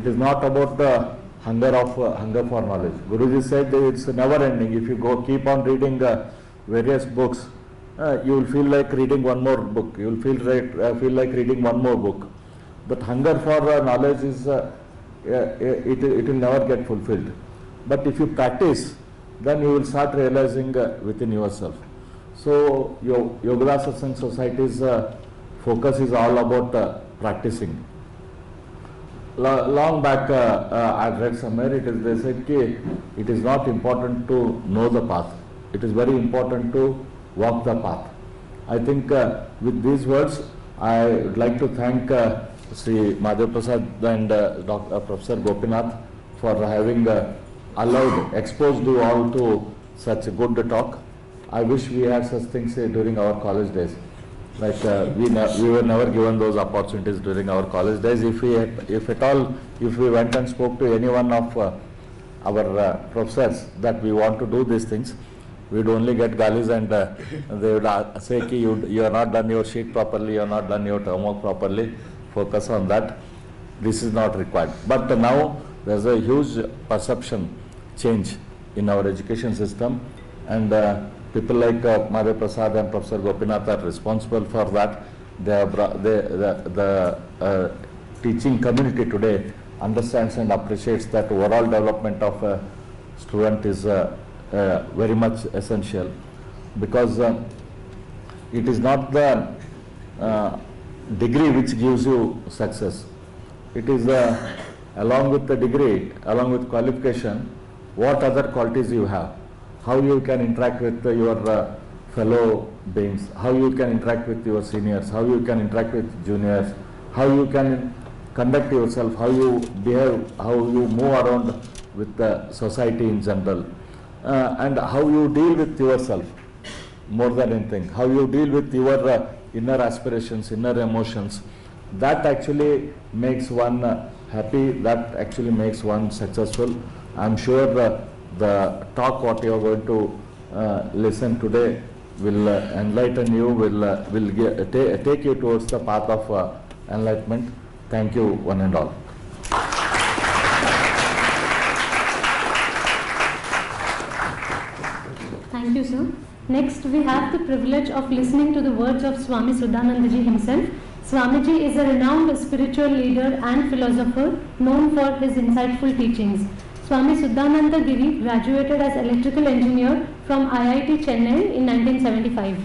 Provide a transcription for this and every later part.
It is not about the hunger for knowledge. Guruji said that it's never ending. If you keep on reading various books, you will feel like reading one more book. You will feel like reading one more book. But hunger for knowledge is it will never get fulfilled. But if you practice, then you will start realizing within yourself. So Yoga Satsang Society's focus is all about practicing. Long back I read somewhere, they said it is not important to know the path. It is very important to walk the path. I think with these words, I would like to thank Sri Madhav Prasad and Professor Gopinath for having exposed you all to such a good talk. I wish we had such things during our college days. Like we were never given those opportunities during our college days. If we went and spoke to any one of our professors that we want to do these things, we would only get galis, and they would say ki you are not done your sheet properly, you are not done your term work properly, focus on that, this is not required. But now there is a huge perception change in our education system, and people like Madhav Prasad and Professor Gopinath are responsible for that. The teaching community today understands and appreciates that overall development of a student is very much essential, because it is not the degree which gives you success. It is along with the degree, along with qualification, what other qualities you have, how you can interact with your fellow beings, how you can interact with your seniors, how you can interact with juniors, how you can conduct yourself, how you behave, how you move around with the society in general, and how you deal with yourself more than anything, how you deal with your inner aspirations, inner emotions. That actually makes one happy, that actually makes one successful. I am sure the talk what you are going to listen today will enlighten you, will take you towards the path of enlightenment. Thank you, one and all. Thank you, sir. Next, we have the privilege of listening to the words of Swami Suddhananda ji himself. Swamiji is a renowned spiritual leader and philosopher known for his insightful teachings. Swami Suddhananda Giri graduated as electrical engineer from IIT Chennai in 1975.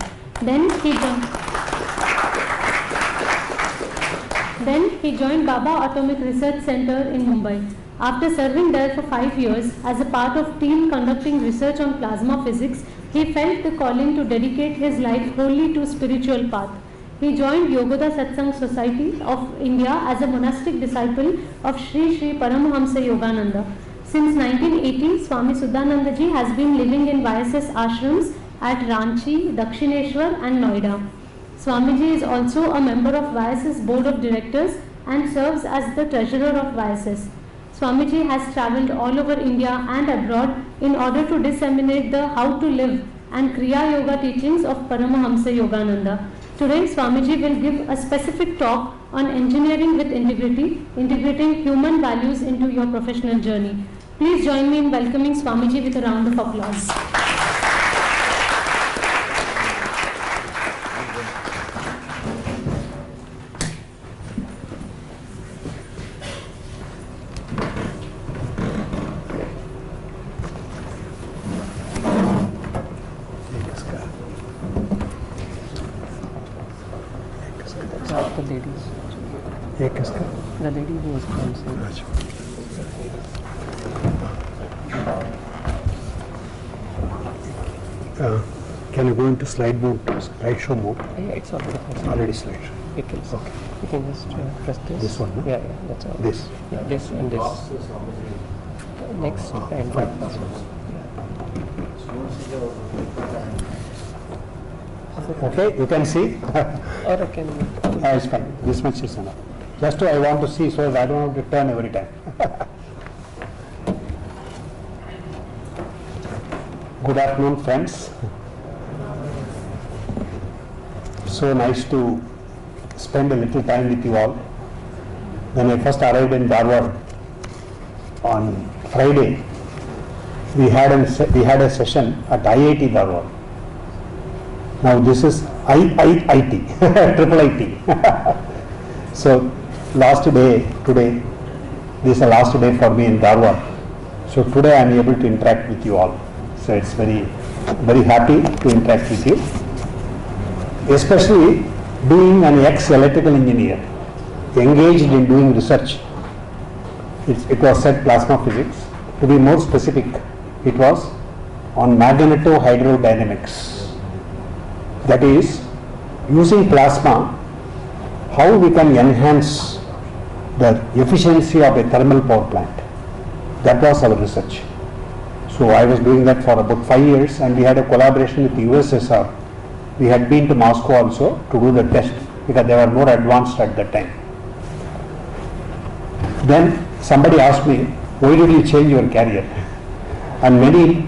Then he joined Baba Atomic Research Center in Mumbai. After serving there for 5 years as a part of team conducting research on plasma physics, he felt the calling to dedicate his life wholly to spiritual path. He joined Yoga Satsang Society of India as a monastic disciple of Sri Paramahamsa Yogananda. Since 1980, Swami Suddhananda ji has been living in YSS ashrams at Ranchi, Dakshineshwar and Noida. Swamiji is also a member of YSS Board of Directors and serves as the treasurer of YSS. Swamiji has travelled all over India and abroad in order to disseminate the how to live and Kriya Yoga teachings of Paramahamsa Yogananda. Today, Swamiji will give a specific talk on engineering with integrity, integrating human values into your professional journey. Please join me in welcoming Swamiji with a round of applause. The lady who was dancing. Can you go into slide mode, slideshow mode? Yeah, it's already possible. Already slideshow. You can, okay. You can just press this. This one, no? Yeah, that's all. This? Yeah, this and this. Next and fine. Okay, you can see? Or I can... It's fine. This much is enough. Just I want to see so that I don't have to turn every time. Good afternoon, friends. So nice to spend a little time with you all. When I first arrived in Dharwad on Friday, we had a session at IIT Dharwad. Now this is IIT, triple IT. So last day, today, this is the last day for me in Dharwad. So today I am able to interact with you all. So it's very happy to interact with you. Especially being an ex-electrical engineer, engaged in doing research. It was said plasma physics. To be more specific, it was on magnetohydrodynamics. That is, using plasma, how we can enhance the efficiency of a thermal power plant. That was our research. So I was doing that for about 5 years, and we had a collaboration with USSR. We had been to Moscow also to do the test because they were more advanced at that time. Then somebody asked me, why did you change your career? And many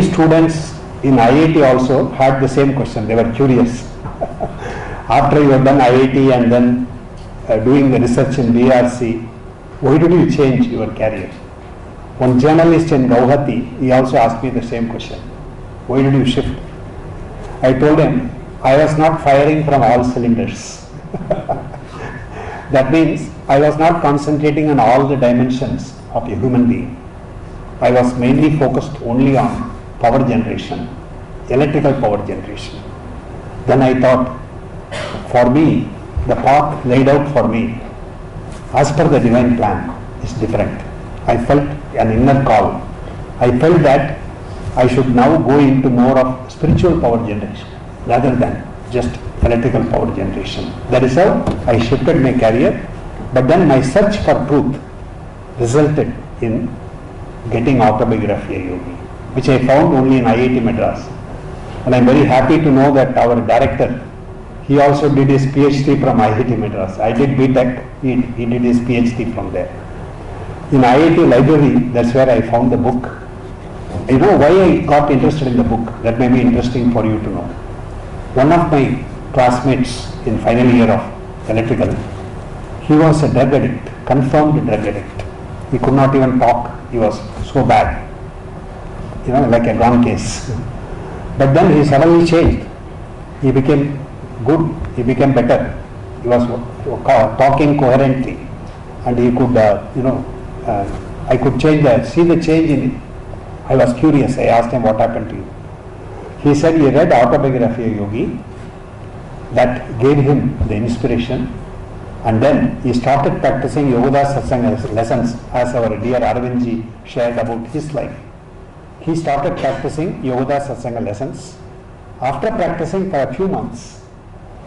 students in IIT also had the same question. They were curious. After you have done IIT and then doing the research in BRC, why did you change your career? One journalist in Guwahati, he also asked me the same question. Why did you shift? I told him, I was not firing from all cylinders. That means I was not concentrating on all the dimensions of a human being. I was mainly focused only on power generation, electrical power generation. Then I thought, for me, the path laid out for me, as per the divine plan, is different. I felt an inner call. I felt that I should now go into more of spiritual power generation rather than just electrical power generation. That is how I shifted my career. But then my search for truth resulted in getting Autobiography a Yogi, which I found only in IIT Madras. And I am very happy to know that our director, he also did his PhD from IIT Madras. I did BTech, he did his PhD from there. In IIT library, that's where I found the book. You know why I got interested in the book? That may be interesting for you to know. One of my classmates in final year of electrical, he was a drug addict, confirmed drug addict. He could not even talk. He was so bad, you know, like a gone case. But then he suddenly changed. He became good. He became better. He was talking coherently, and he could, I could see the change in him. I was curious. I asked him, what happened to you? He said he read Autobiography of Yogi. That gave him the inspiration, and then he started practicing Yoga Satsanga lessons, as our dear Arvindji shared about his life. He started practicing Yoga Satsanga lessons. After practicing for a few months,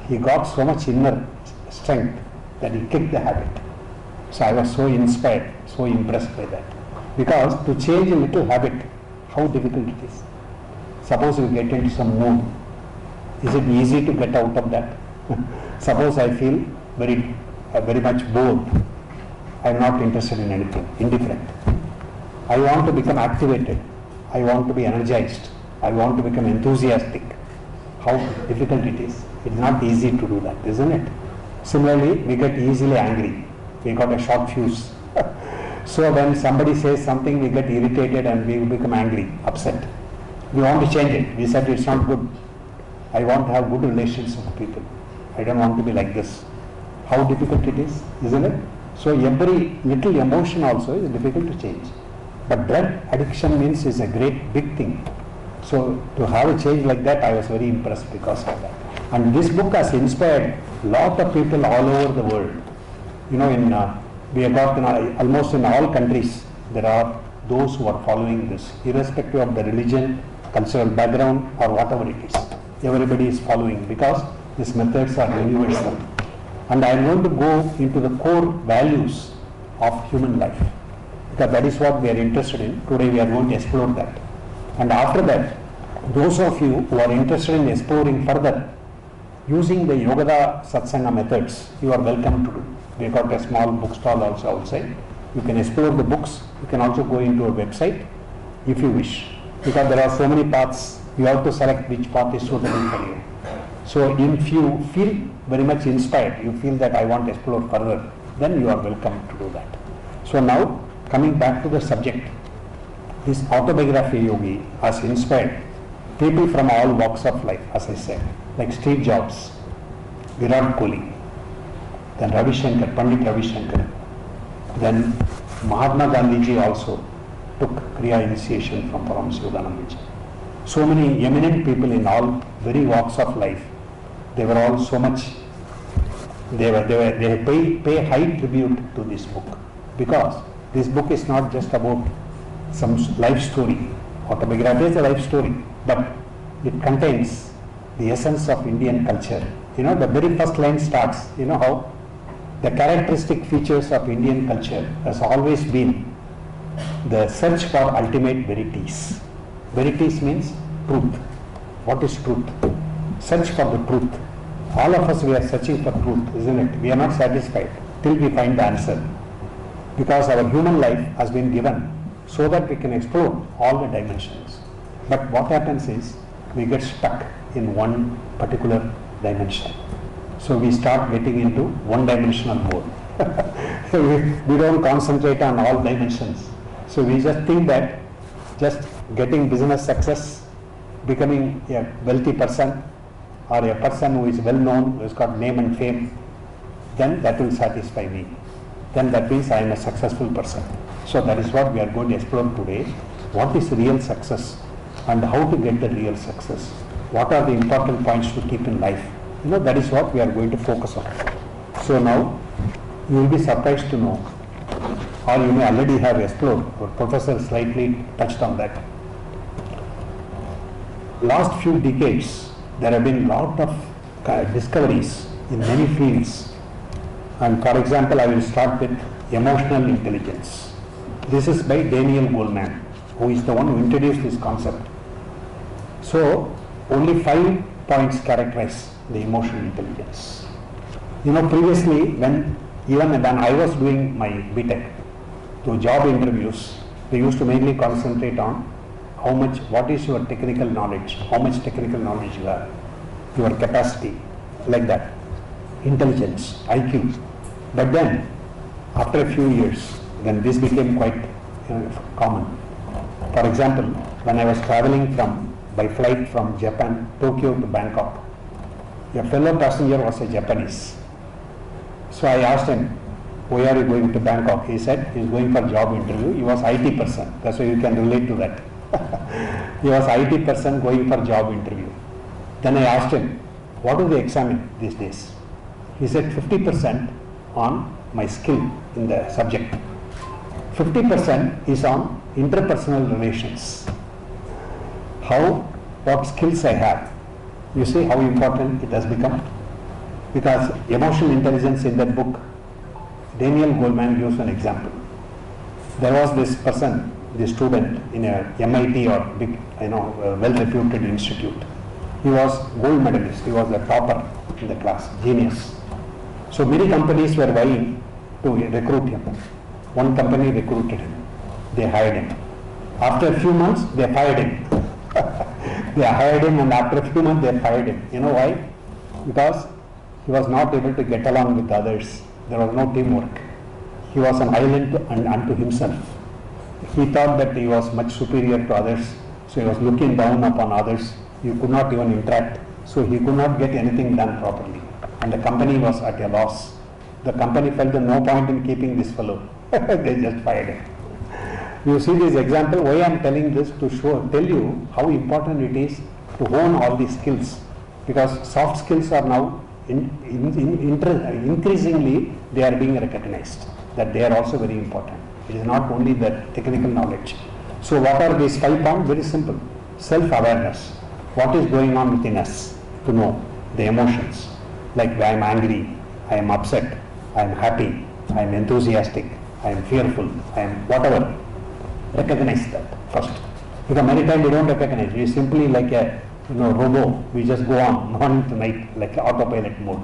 he got so much inner strength that he kicked the habit. So I was so inspired, so impressed by that. Because to change a little habit, how difficult it is. Suppose you get into some mood, is it easy to get out of that? Suppose I feel very much bored. I am not interested in anything, indifferent. I want to become activated. I want to be energized. I want to become enthusiastic. How difficult it is. It is not easy to do that, isn't it? Similarly, we get easily angry. We got a short fuse. So when somebody says something, we get irritated and we become angry, upset. We want to change it. We said it's not good. I want to have good relations with people. I don't want to be like this. How difficult it is, isn't it? So every little emotion also is difficult to change. But drug addiction means is a great big thing. So to have a change like that, I was very impressed because of that. And this book has inspired a lot of people all over the world. You know, we have got almost in all countries, there are those who are following this, irrespective of the religion, cultural background, or whatever it is. Everybody is following because these methods are universal. And I am going to go into the core values of human life, because that is what we are interested in. Today we are going to explore that. And after that, those of you who are interested in exploring further, using the Yoga Satsanga methods, you are welcome to do. We have got a small bookstall also outside. You can explore the books. You can also go into a website if you wish, because there are so many paths. You have to select which path is suitable for you. So if you feel very much inspired, you feel that I want to explore further, then you are welcome to do that. So now, coming back to the subject, this autobiography yogi has inspired people from all walks of life, as I said, like Steve Jobs, Virat Kohli, then Ravi Shankar, Pandit Ravi Shankar, then Mahatma Gandhi ji also took Kriya initiation from Swami Suddhananda ji. So many eminent people in all very walks of life, they were all so much, they pay high tribute to this book, because this book is not just about some life story. Autobiography is a life story, but it contains the essence of Indian culture. You know, the very first line starts, you know how the characteristic features of Indian culture has always been the search for ultimate verities. Verities means truth. What is truth? Search for the truth. All of us, we are searching for truth, isn't it? We are not satisfied till we find the answer, because our human life has been given so that we can explore all the dimensions. But what happens is we get stuck in one particular dimension. So we start getting into one-dimensional mode. we don't concentrate on all dimensions. So we just think that just getting business success, becoming a wealthy person, or a person who is well known, who has got name and fame, then that will satisfy me. Then that means I am a successful person. So that is what we are going to explore today. What is real success and how to get the real success? What are the important points to keep in life? You know, that is what we are going to focus on. So now you will be surprised to know, or you may already have explored, or Professor slightly touched on that. Last few decades, there have been lot of discoveries in many fields. And for example, I will start with emotional intelligence. This is by Daniel Goleman, who is the one who introduced this concept. So, only 5 points characterize the emotional intelligence. You know, previously, even when I was doing my BTech, to job interviews, they used to mainly concentrate on what is your technical knowledge, how much technical knowledge you have, your capacity, like that, intelligence, IQ. But then, after a few years, then this became quite common. For example, when I was traveling by flight from Japan, Tokyo to Bangkok, a fellow passenger was a Japanese. So I asked him, why are you going to Bangkok? He said he is going for job interview. He was IT person. That's why you can relate to that. He was IT person going for job interview. Then I asked him, what do they examine these days? He said 50% on my skill in the subject. 50% is on interpersonal relations. What skills I have. You see how important it has become? Because emotional intelligence in that book, Daniel Goleman gives an example. There was this person, this student in a MIT or big, well-reputed institute. He was gold medalist. He was the topper in the class, genius. So many companies were vying to recruit him. One company recruited him. They hired him. After a few months, they fired him. They hired him, and after a few months, they fired him. You know why? Because he was not able to get along with others. There was no teamwork. He was an island unto himself. He thought that he was much superior to others, so he was looking down upon others. He could not even interact, so he could not get anything done properly. And the company was at a loss. The company felt no point in keeping this fellow. They just fired him. You see this example, why I am telling this to tell you how important it is to hone all these skills, because soft skills are now increasingly they are being recognized, that they are also very important. It is not only the technical knowledge. So what are these 5 points? Very simple. Self-awareness. What is going on within us, to know the emotions. Like I am angry, I am upset, I am happy, I am enthusiastic, I am fearful, I am whatever. Recognize that first. Because many times we don't recognize. We simply like a robo. We just go on morning to night like autopilot mode.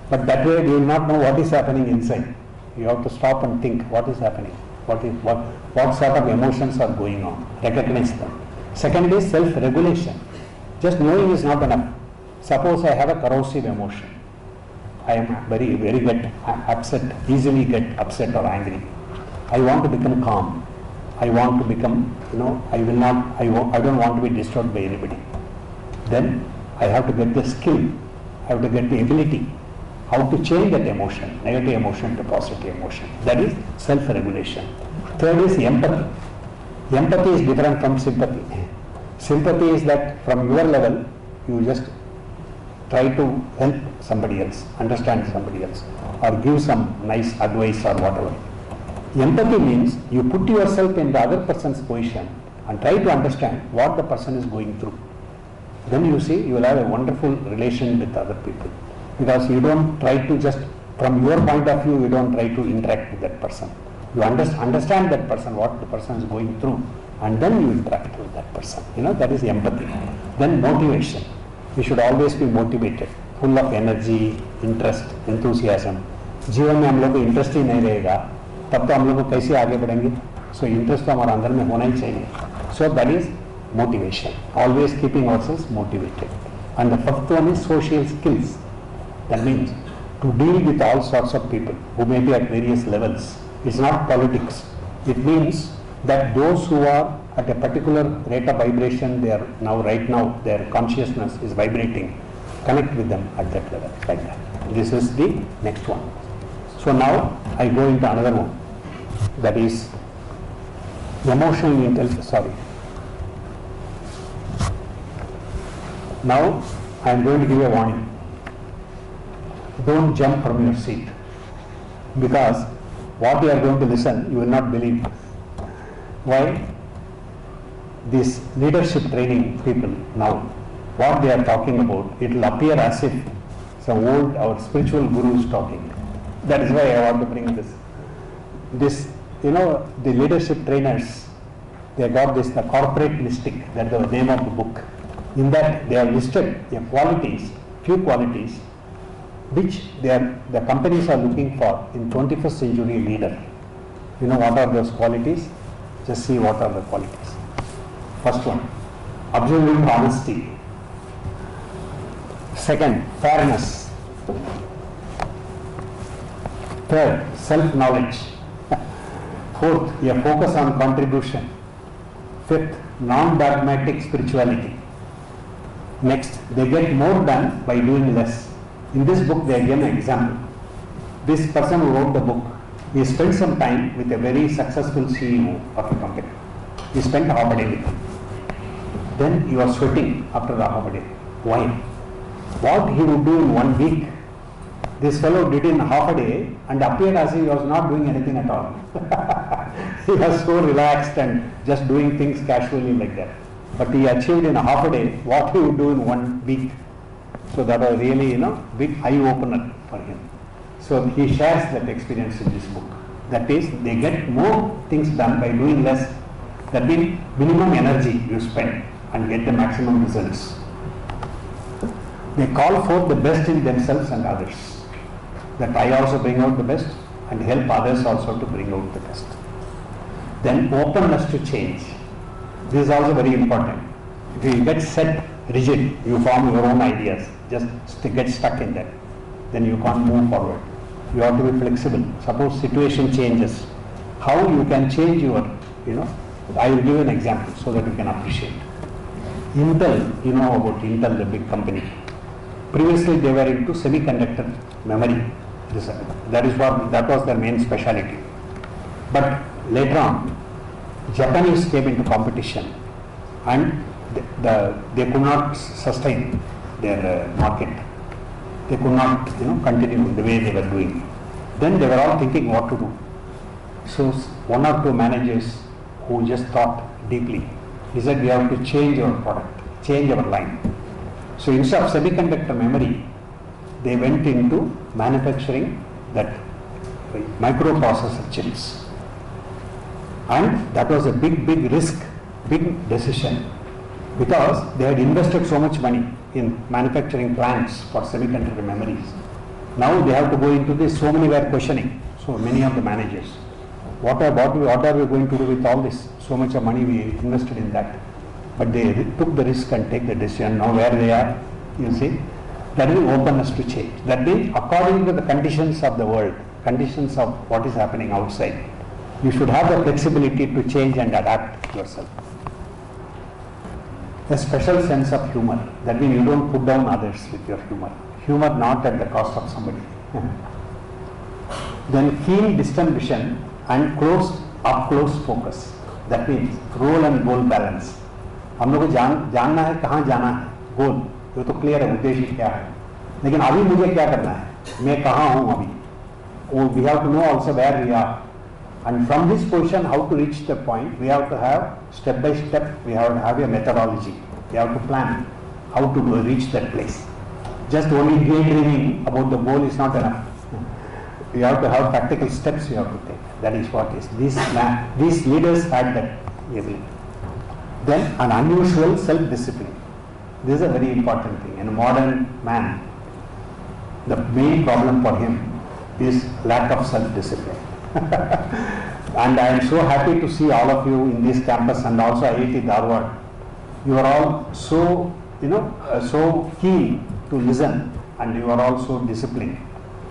But that way we will not know what is happening inside. You have to stop and think what is happening. What sort of emotions are going on. Recognize them. Second is self-regulation. Just knowing is not enough. Suppose I have a corrosive emotion. I am very get upset, easily get upset or angry. I want to become calm. I want to become, I will not, I don't want to be disturbed by anybody. Then I have to get the skill, I have to get the ability how to change that emotion, negative emotion to positive emotion. That is self-regulation. Third is empathy. Empathy is different from sympathy. Sympathy is that from your level, you just try to help somebody else, understand somebody else, or give some nice advice or whatever. Empathy means you put yourself in the other person's position and try to understand what the person is going through. Then you see, you will have a wonderful relation with other people. Because you don't try to just, from your point of view, you don't try to interact with that person. You understand that person, what the person is going through, and then you interact with that person. That is empathy. Then motivation. We should always be motivated, full of energy, interest, enthusiasm. जीवन में हम लोग को interest ही नहीं रहेगा, तब तो हम लोग को कैसे आगे बढ़ेंगे? So interest तो हमारे अंदर में होना ही चाहिए. So that is motivation. Always keeping ourselves motivated. And the fifth one is social skills. That means to deal with all sorts of people who may be at various levels. It's not politics. It means that those who are at a particular rate of vibration, right now, their consciousness is vibrating. Connect with them at that level, like that. This is the next one. So now I go into another one. That is emotional intelligence. Sorry. Now I am going to give a warning. Don't jump from your seat, because what you are going to listen, you will not believe. Why? These leadership training people now, what they are talking about, it will appear as if some old, our spiritual guru is talking. That is why I want to bring this. The leadership trainers, they got this, the corporate mystic, that is the name of the book. In that they have listed few qualities, which the companies are looking for in 21st century leader. What are those qualities? Just see what are the qualities. First one, absolute honesty. Second, fairness. Third, self-knowledge. Fourth, a focus on contribution. Fifth, non-dogmatic spirituality. Next, they get more done by doing less. In this book, they give an example. This person who wrote the book, he spent some time with a very successful CEO of a company. He spent half a day with him. Then he was sweating after the half a day. Why? What he would do in 1 week, this fellow did in half a day and appeared as if he was not doing anything at all. He was so relaxed and just doing things casually like that. But he achieved in half a day what he would do in 1 week. So that was really, big eye-opener for him. So he shares that experience in this book. That is, they get more things done by doing less. That means minimum energy you spend and get the maximum results. They call forth the best in themselves and others. That I also bring out the best and help others also to bring out the best. Then openness to change. This is also very important. If you get set rigid, you form your own ideas, just get stuck in that, then you can't move forward. You have to be flexible. Suppose situation changes, how you can change your, I will give an example so that you can appreciate. Intel, you know about Intel, the big company. Previously they were into semiconductor memory. That was their main specialty. But later on, Japanese came into competition and they could not sustain their market. They could not continue the way they were doing. Then they were all thinking what to do. So one or two managers who just thought deeply, he said we have to change our product, change our line. So instead of semiconductor memory, they went into manufacturing that microprocessor chips. And that was a big risk, big decision, because they had invested so much money in manufacturing plants for semiconductor memories. Now they have to go into this. So many were questioning, so many of the managers. What are we going to do with all this? So much of money we invested in that. But they took the risk and take the decision. Now where they are, you see, That is openness to change. That means according to the conditions of the world, conditions of what is happening outside, you should have the flexibility to change and adapt yourself. A special sense of humor. That means you don't put down others with your humor. Humor not at the cost of somebody. Then keen distant vision and up close focus. That means role and goal balance. हम लोग को जानना है कहाँ जाना है, गोल ये तो क्लियर है, उद्देश्य क्या है, लेकिन अभी मुझे क्या करना है, मैं कहाँ हूँ अभी. We have to know also where we are, and from this position how to reach the point. We have to have step by step, we have to have a methodology, we have to plan how to reach that place. Just only daydreaming about the goal is not enough. You have to have practical steps you have to take. That is what is. These leaders had that ability. Then an unusual self-discipline. This is a very important thing. In a modern man, the main problem for him is lack of self-discipline. And I am so happy to see all of you in this campus and also IIT Dharwad. You are all so, so keen to listen, and you are also disciplined.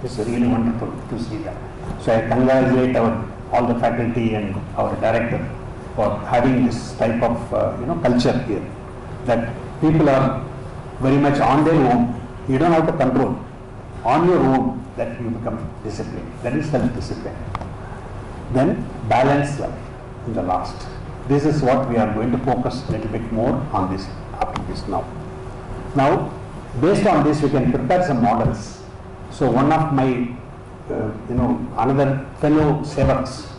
It's really wonderful to see that. So I congratulate all the faculty and our director for having this type of culture here. That people are very much on their own. You don't have to control. On your own, that you become disciplined. That is self-discipline. Then balanced life in the last. This is what we are going to focus a little bit more on this after this now. Now, based on this, we can prepare some models. So one of my, another fellow sevaks,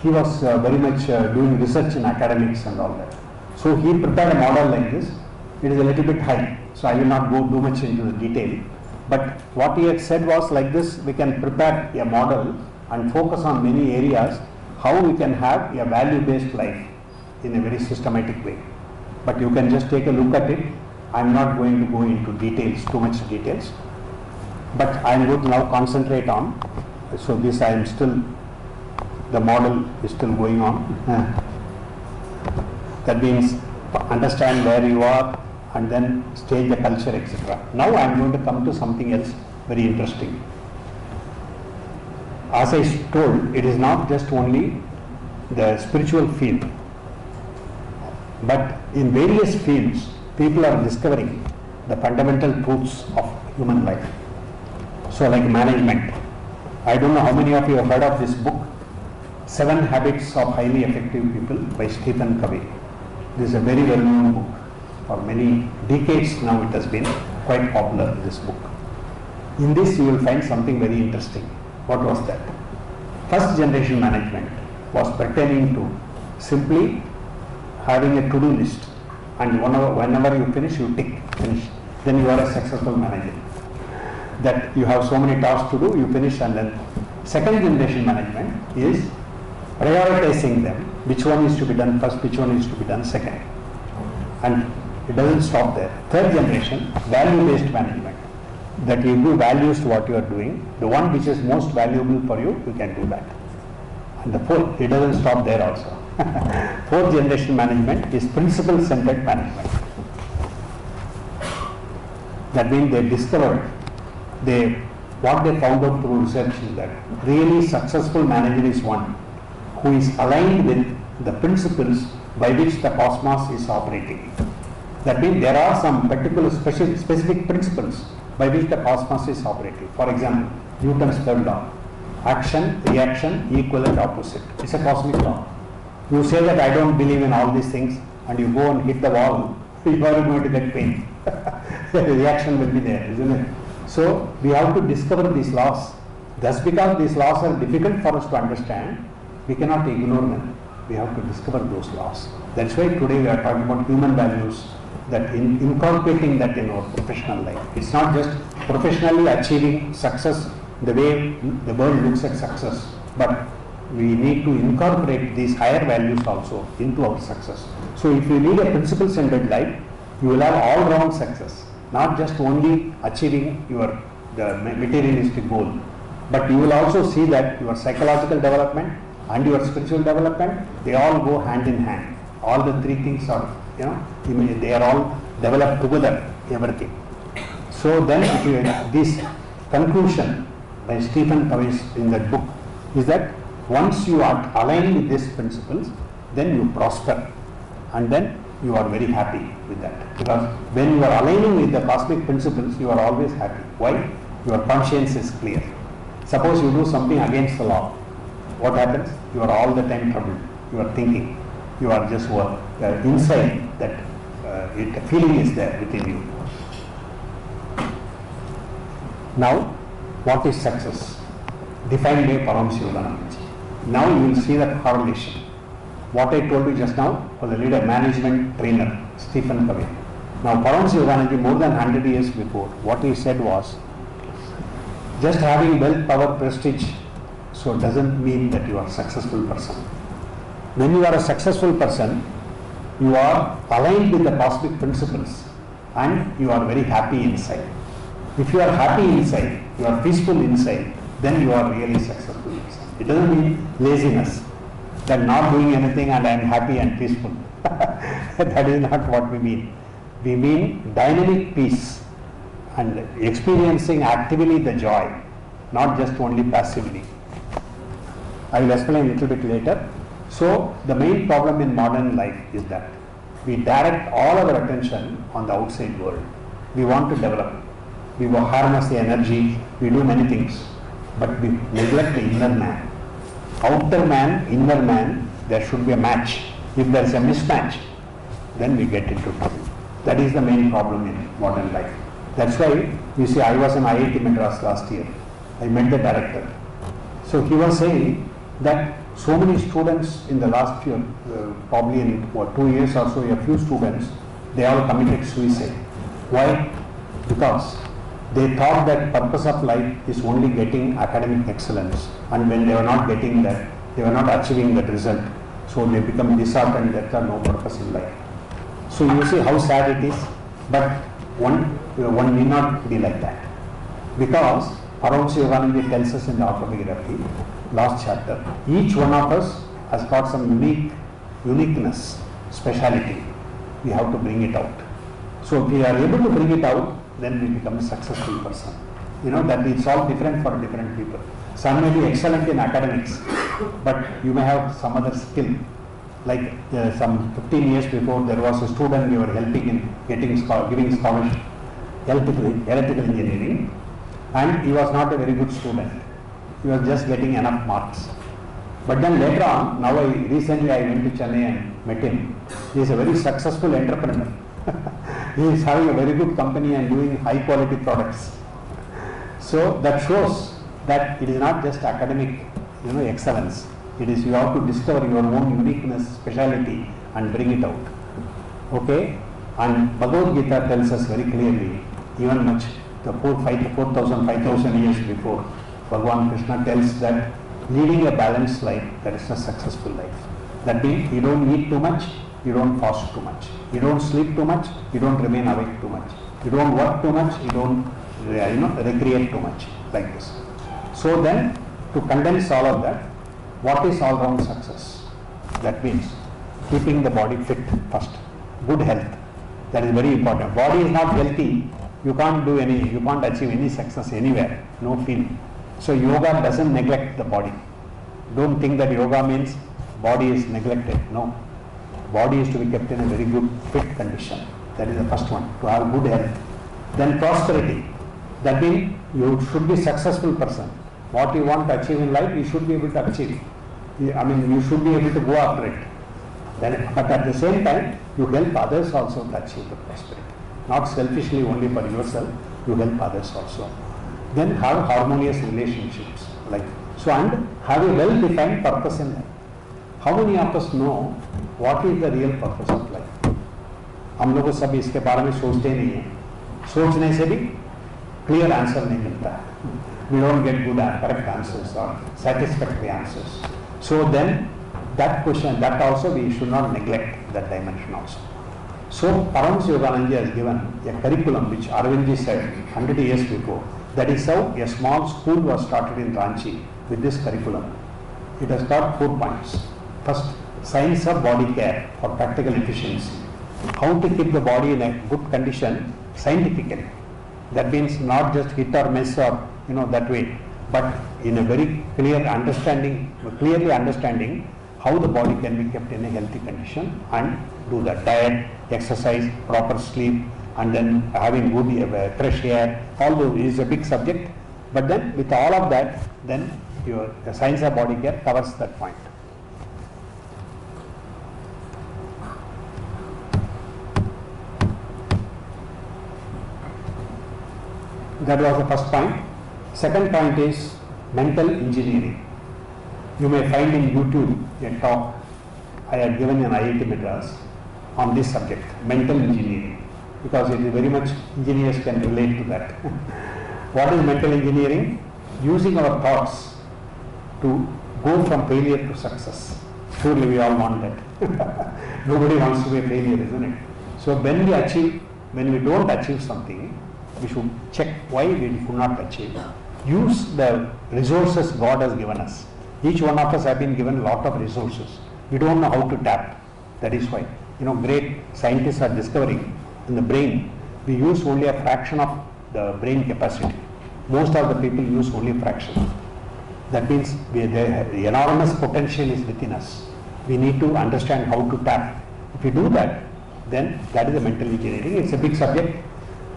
he was very much doing research in academics and all that. So he prepared a model like this. It is a little bit high, so I will not go too much into the detail. But what he had said was like this: we can prepare a model and focus on many areas, how we can have a value-based life in a very systematic way. But you can just take a look at it. I am not going to go into details, too much details. But I am going to now concentrate on, so this I am still, the model is still going on. That means understand where you are and then stage the culture, etc. Now I am going to come to something else very interesting. As I told, it is not just only the spiritual field, but in various fields, people are discovering the fundamental truths of human life. So like management, I don't know how many of you have heard of this book, 7 Habits of Highly Effective People by Stephen Covey. This is a very well-known book. For many decades now it has been quite popular, this book. In this you will find something very interesting. What was that? First generation management was pertaining to simply having a to-do list, and whenever you finish, you tick, finish. Then you are a successful manager. That you have so many tasks to do, you finish, and then second generation management is prioritizing them. Which one is to be done first, which one is to be done second. And it doesn't stop there. Third generation, value-based management. That you give values to what you are doing. The one which is most valuable for you, you can do that. And the fourth, it doesn't stop there also. Fourth generation management is principle-centered management. That means they discovered, what they found out through research is that really successful manager is one who is aligned with the principles by which the cosmos is operating. That means there are some particular specific principles by which the cosmos is operating. For example, Newton's third law, action, reaction, equal and opposite. It's a cosmic law. You say that I don't believe in all these things and you go and hit the wall, you are going to get pain. The reaction will be there, isn't it? So we have to discover these laws. Thus, because these laws are difficult for us to understand, we cannot ignore them. We have to discover those laws. That's why today we are talking about human values, that incorporating that in our professional life. It's not just professionally achieving success the way the world looks at success, but we need to incorporate these higher values also into our success. So if you lead a principle-centered life, you will have all-round success, not just only achieving the materialistic goal, but you will also see that your psychological development and your spiritual development, they all go hand in hand. All the three things are, they are all developed together, everything. So then this conclusion by Stephen Covey in that book is that once you are aligned with these principles, then you prosper, and then you are very happy with that. Because when you are aligning with the cosmic principles, you are always happy. Why? Your conscience is clear. Suppose you do something against the law. What happens? You are all the time troubled. You are thinking. You are just inside that feeling is there within you. Now, what is success? Defined by Swami Suddhananda. Now you will see that correlation. What I told you just now for the leader, management trainer, Stephen Covey. Now, Swami Suddhananda, more than 100 years before, what he said was, just having wealth, power, prestige, so doesn't mean that you are a successful person. When you are a successful person, you are aligned with the cosmic principles and you are very happy inside. If you are happy inside, you are peaceful inside, then you are really successful inside. It doesn't mean laziness, that not doing anything and I am happy and peaceful. That is not what we mean. We mean dynamic peace and experiencing actively the joy, not just only passively. I will explain a little bit later. So the main problem in modern life is that we direct all our attention on the outside world. We want to develop. We will harness the energy. We do many things. But we neglect the inner man. Outer man, inner man, there should be a match. If there is a mismatch, then we get into trouble. That is the main problem in modern life. That's why, you see, I was in IIT Madras last year. I met the director. So he was saying that so many students in the last year, probably in 2 years or so, a few students, they all committed suicide. Why? Because they thought that purpose of life is only getting academic excellence, and when they were not getting that, they were not achieving that result, so they become disheartened that there is no purpose in life. So you see how sad it is, but one need not be like that, because Swami Suddhananda tells us in the autobiography, last chapter, each one of us has got some uniqueness, speciality. We have to bring it out. So if we are able to bring it out, then we become a successful person. You know that it's all different for different people. Some may be excellent in academics, but you may have some other skill. Like some 15 years before, there was a student we were helping in giving scholarship, electrical engineering, and he was not a very good student. He was just getting enough marks. But then later on, recently I went to Chennai and met him. He is a very successful entrepreneur. He is having a very good company and doing high quality products. So that shows that it is not just academic, excellence. It is you have to discover your own uniqueness, speciality, and bring it out. Okay? And Bhagavad Gita tells us very clearly, even much, the 4,000, 5,000 years before, Bhagavan Krishna tells that leading a balanced life, that is a successful life. That means you don't eat too much, you don't fast too much, you don't sleep too much, you don't remain awake too much, you don't work too much, you don't recreate too much, like this. So then, to condense all of that, what is all-round success? That means keeping the body fit first, good health. That is very important. Body is not healthy, you can't achieve any success anywhere, no feeling. So yoga doesn't neglect the body. Don't think that yoga means body is neglected. No. Body is to be kept in a very good fit condition. That is the first one, to have good health. Then prosperity. That means you should be a successful person. What you want to achieve in life, you should be able to achieve. You should be able to go after it. But at the same time, you help others also to achieve the prosperity. Not selfishly only for yourself, you help others also. Then have harmonious relationships. And have a well-defined purpose in life. How many of us know what is the real purpose of life? हम लोग सब इसके बारे में सोचते नहीं हैं. सोचने से भी clear answer नहीं मिलता है. We don't get good and correct answers or satisfactory answers. So then that question, that also we should not neglect that dimension also. So Swami Suddhananda has given a curriculum which Arvindji said 100 years before. That is how a small school was started in Ranchi with this curriculum. It has got 4 points. First, science of body care for practical efficiency. How to keep the body in a good condition scientifically. That means not just hit or miss or that way, but in a very clearly understanding how the body can be kept in a healthy condition and do that. Diet, exercise, proper sleep, and then having good fresh air, all those is a big subject. But then with all of that, then the science of body care covers that point. That was the first point. Second point is mental engineering. You may find in YouTube a talk I had given in IIT Madras on this subject, mental engineering, because it is very much engineers can relate to that. What is mental engineering? Using our thoughts to go from failure to success. Surely we all want that. Nobody wants to be a failure, isn't it? So when we don't achieve something, we should check why we could not achieve. Use the resources God has given us. Each one of us have been given a lot of resources. We don't know how to tap. That is why, great scientists are discovering in the brain, we use only a fraction of the brain capacity. Most of the people use only a fraction. That means the enormous potential is within us. We need to understand how to tap. If we do that, then that is the mental engineering. It's a big subject.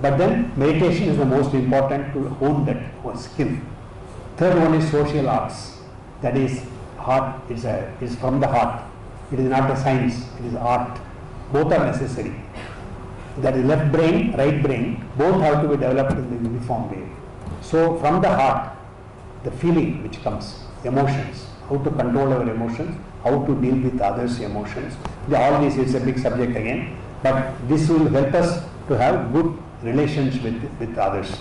But then meditation is the most important to hone that skill. Third one is social arts. That is heart, is from the heart. It is not a science, it is art. Both are necessary. That is left brain, right brain, both have to be developed in the uniform way. So from the heart, the feeling which comes, emotions, how to control our emotions, how to deal with others' emotions. All this is a big subject again, but this will help us to have good relations with others.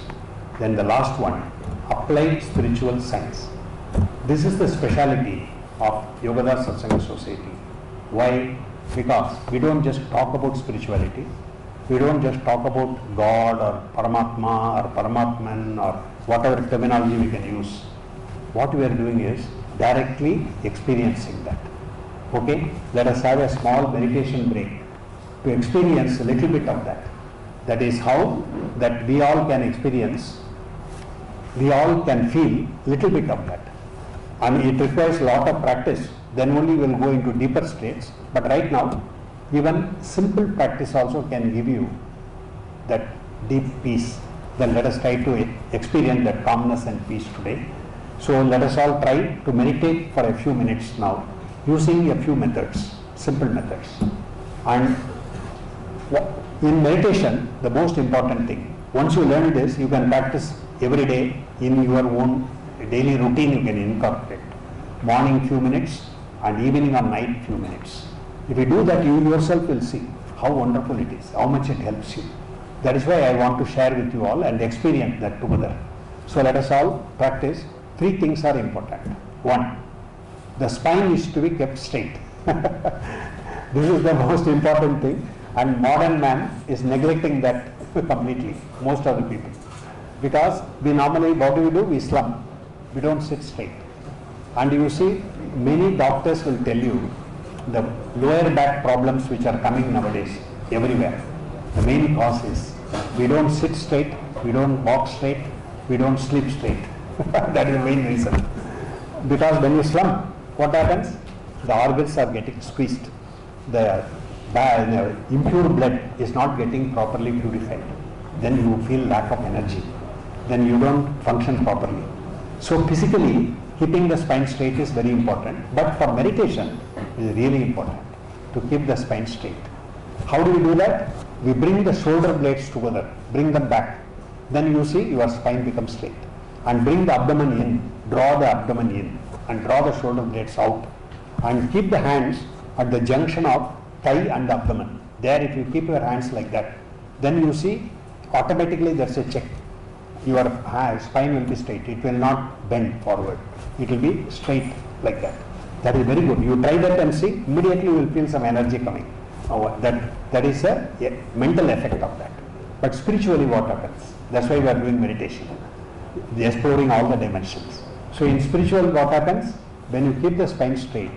Then the last one, applied spiritual science. This is the speciality of Yogadhar Satsanga Society. Why? Because we don't just talk about spirituality. We don't just talk about God or Paramatma or Paramatman or whatever terminology we can use. What we are doing is directly experiencing that. Okay? Let us have a small meditation break to experience a little bit of that. That is how that we all can experience, we all can feel little bit of that. And it requires a lot of practice. Then only we will go into deeper states. But right now, even simple practice also can give you that deep peace. Then let us try to experience that calmness and peace today. So let us all try to meditate for a few minutes now, using a few methods, simple methods. And in meditation, the most important thing, once you learn this, you can practice every day in your own daily routine. You can incorporate morning few minutes and evening or night few minutes. If you do that, you yourself will see how wonderful it is, how much it helps you. That is why I want to share with you all and experience that together. So let us all practice. 3 things are important. 1, the spine is to be kept straight. This is the most important thing, and modern man is neglecting that completely, most of the people. Because we normally, what do? We slump. We don't sit straight. And you see, many doctors will tell you the lower back problems which are coming nowadays everywhere. The main cause is we don't sit straight, we don't walk straight, we don't sleep straight. That is the main reason. Because when you slump, what happens? The organs are getting squeezed. The impure blood is not getting properly purified. Then you feel lack of energy. Then you don't function properly. So physically, keeping the spine straight is very important. But for meditation, it is really important to keep the spine straight. How do we do that? We bring the shoulder blades together, bring them back. Then you see your spine becomes straight. And bring the abdomen in, draw the abdomen in, and draw the shoulder blades out. And keep the hands at the junction of thigh and the abdomen. There, if you keep your hands like that, then you see automatically there's a check. Your spine will be straight. It will not bend forward. It will be straight like that. That is very good. You try that and see, immediately you will feel some energy coming. That is a mental effect of that. But spiritually what happens? That's why we are doing meditation. Exploring all the dimensions. So in spiritual what happens? When you keep the spine straight,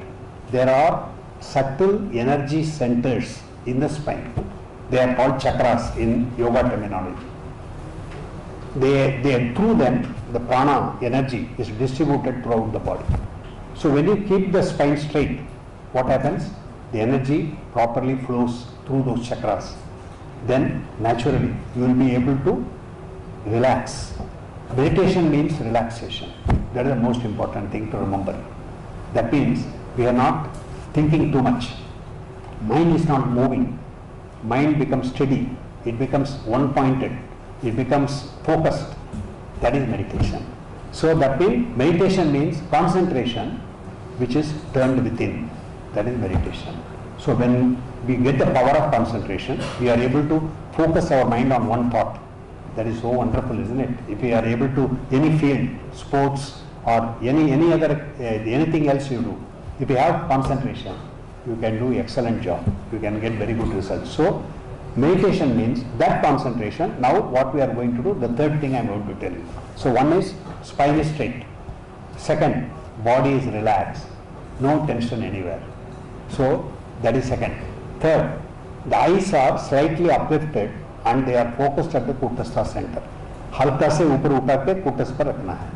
there are subtle energy centers in the spine. They are called chakras in yoga terminology. through them, the prana energy is distributed throughout the body. So when you keep the spine straight, what happens? The energy properly flows through those chakras. Then naturally you will be able to relax. Meditation means relaxation. That is the most important thing to remember. That means we are not thinking too much. Mind is not moving. Mind becomes steady. It becomes one-pointed. It becomes focused. That is meditation. So that means meditation means concentration which is turned within. That is meditation. So when we get the power of concentration, we are able to focus our mind on one thought. That is so wonderful, isn't it? If we are able to, any field, sports or any other, anything else you do, if you have concentration, you can do excellent job. You can get very good results. So meditation means that concentration. Now what we are going to do, the third thing I am going to tell you. So one is spine is straight. Second, body is relaxed. No tension anywhere. So that is second. Third, the eyes are slightly uplifted and they are focused at the Kutastha center. हल्का से ऊपर उठा के कुटस्थ पर रखना है.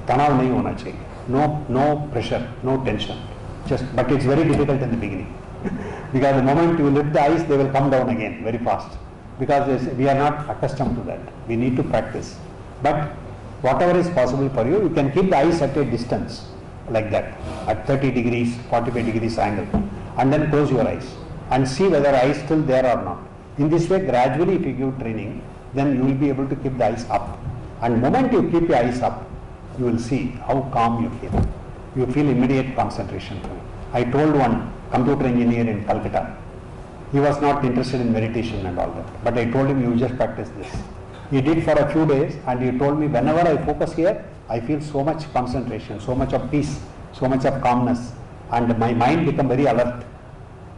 तनाव नहीं होना चाहिए. No pressure, no tension. But it's very difficult in the beginning. Because the moment you lift the eyes, they will come down again very fast. Because we are not accustomed to that. We need to practice. But whatever is possible for you, you can keep the eyes at a distance like that, at 30 degrees, 45 degrees angle, and then close your eyes and see whether eye is still there or not. In this way, gradually if you give training, then you will be able to keep the eyes up. And the moment you keep your eyes up, you will see how calm you feel. You feel immediate concentration. I told one computer engineer in Calcutta, he was not interested in meditation and all that, but I told him, you just practice this. He did for a few days and he told me, whenever I focus here, I feel so much concentration, so much of peace, so much of calmness, and my mind become very alert.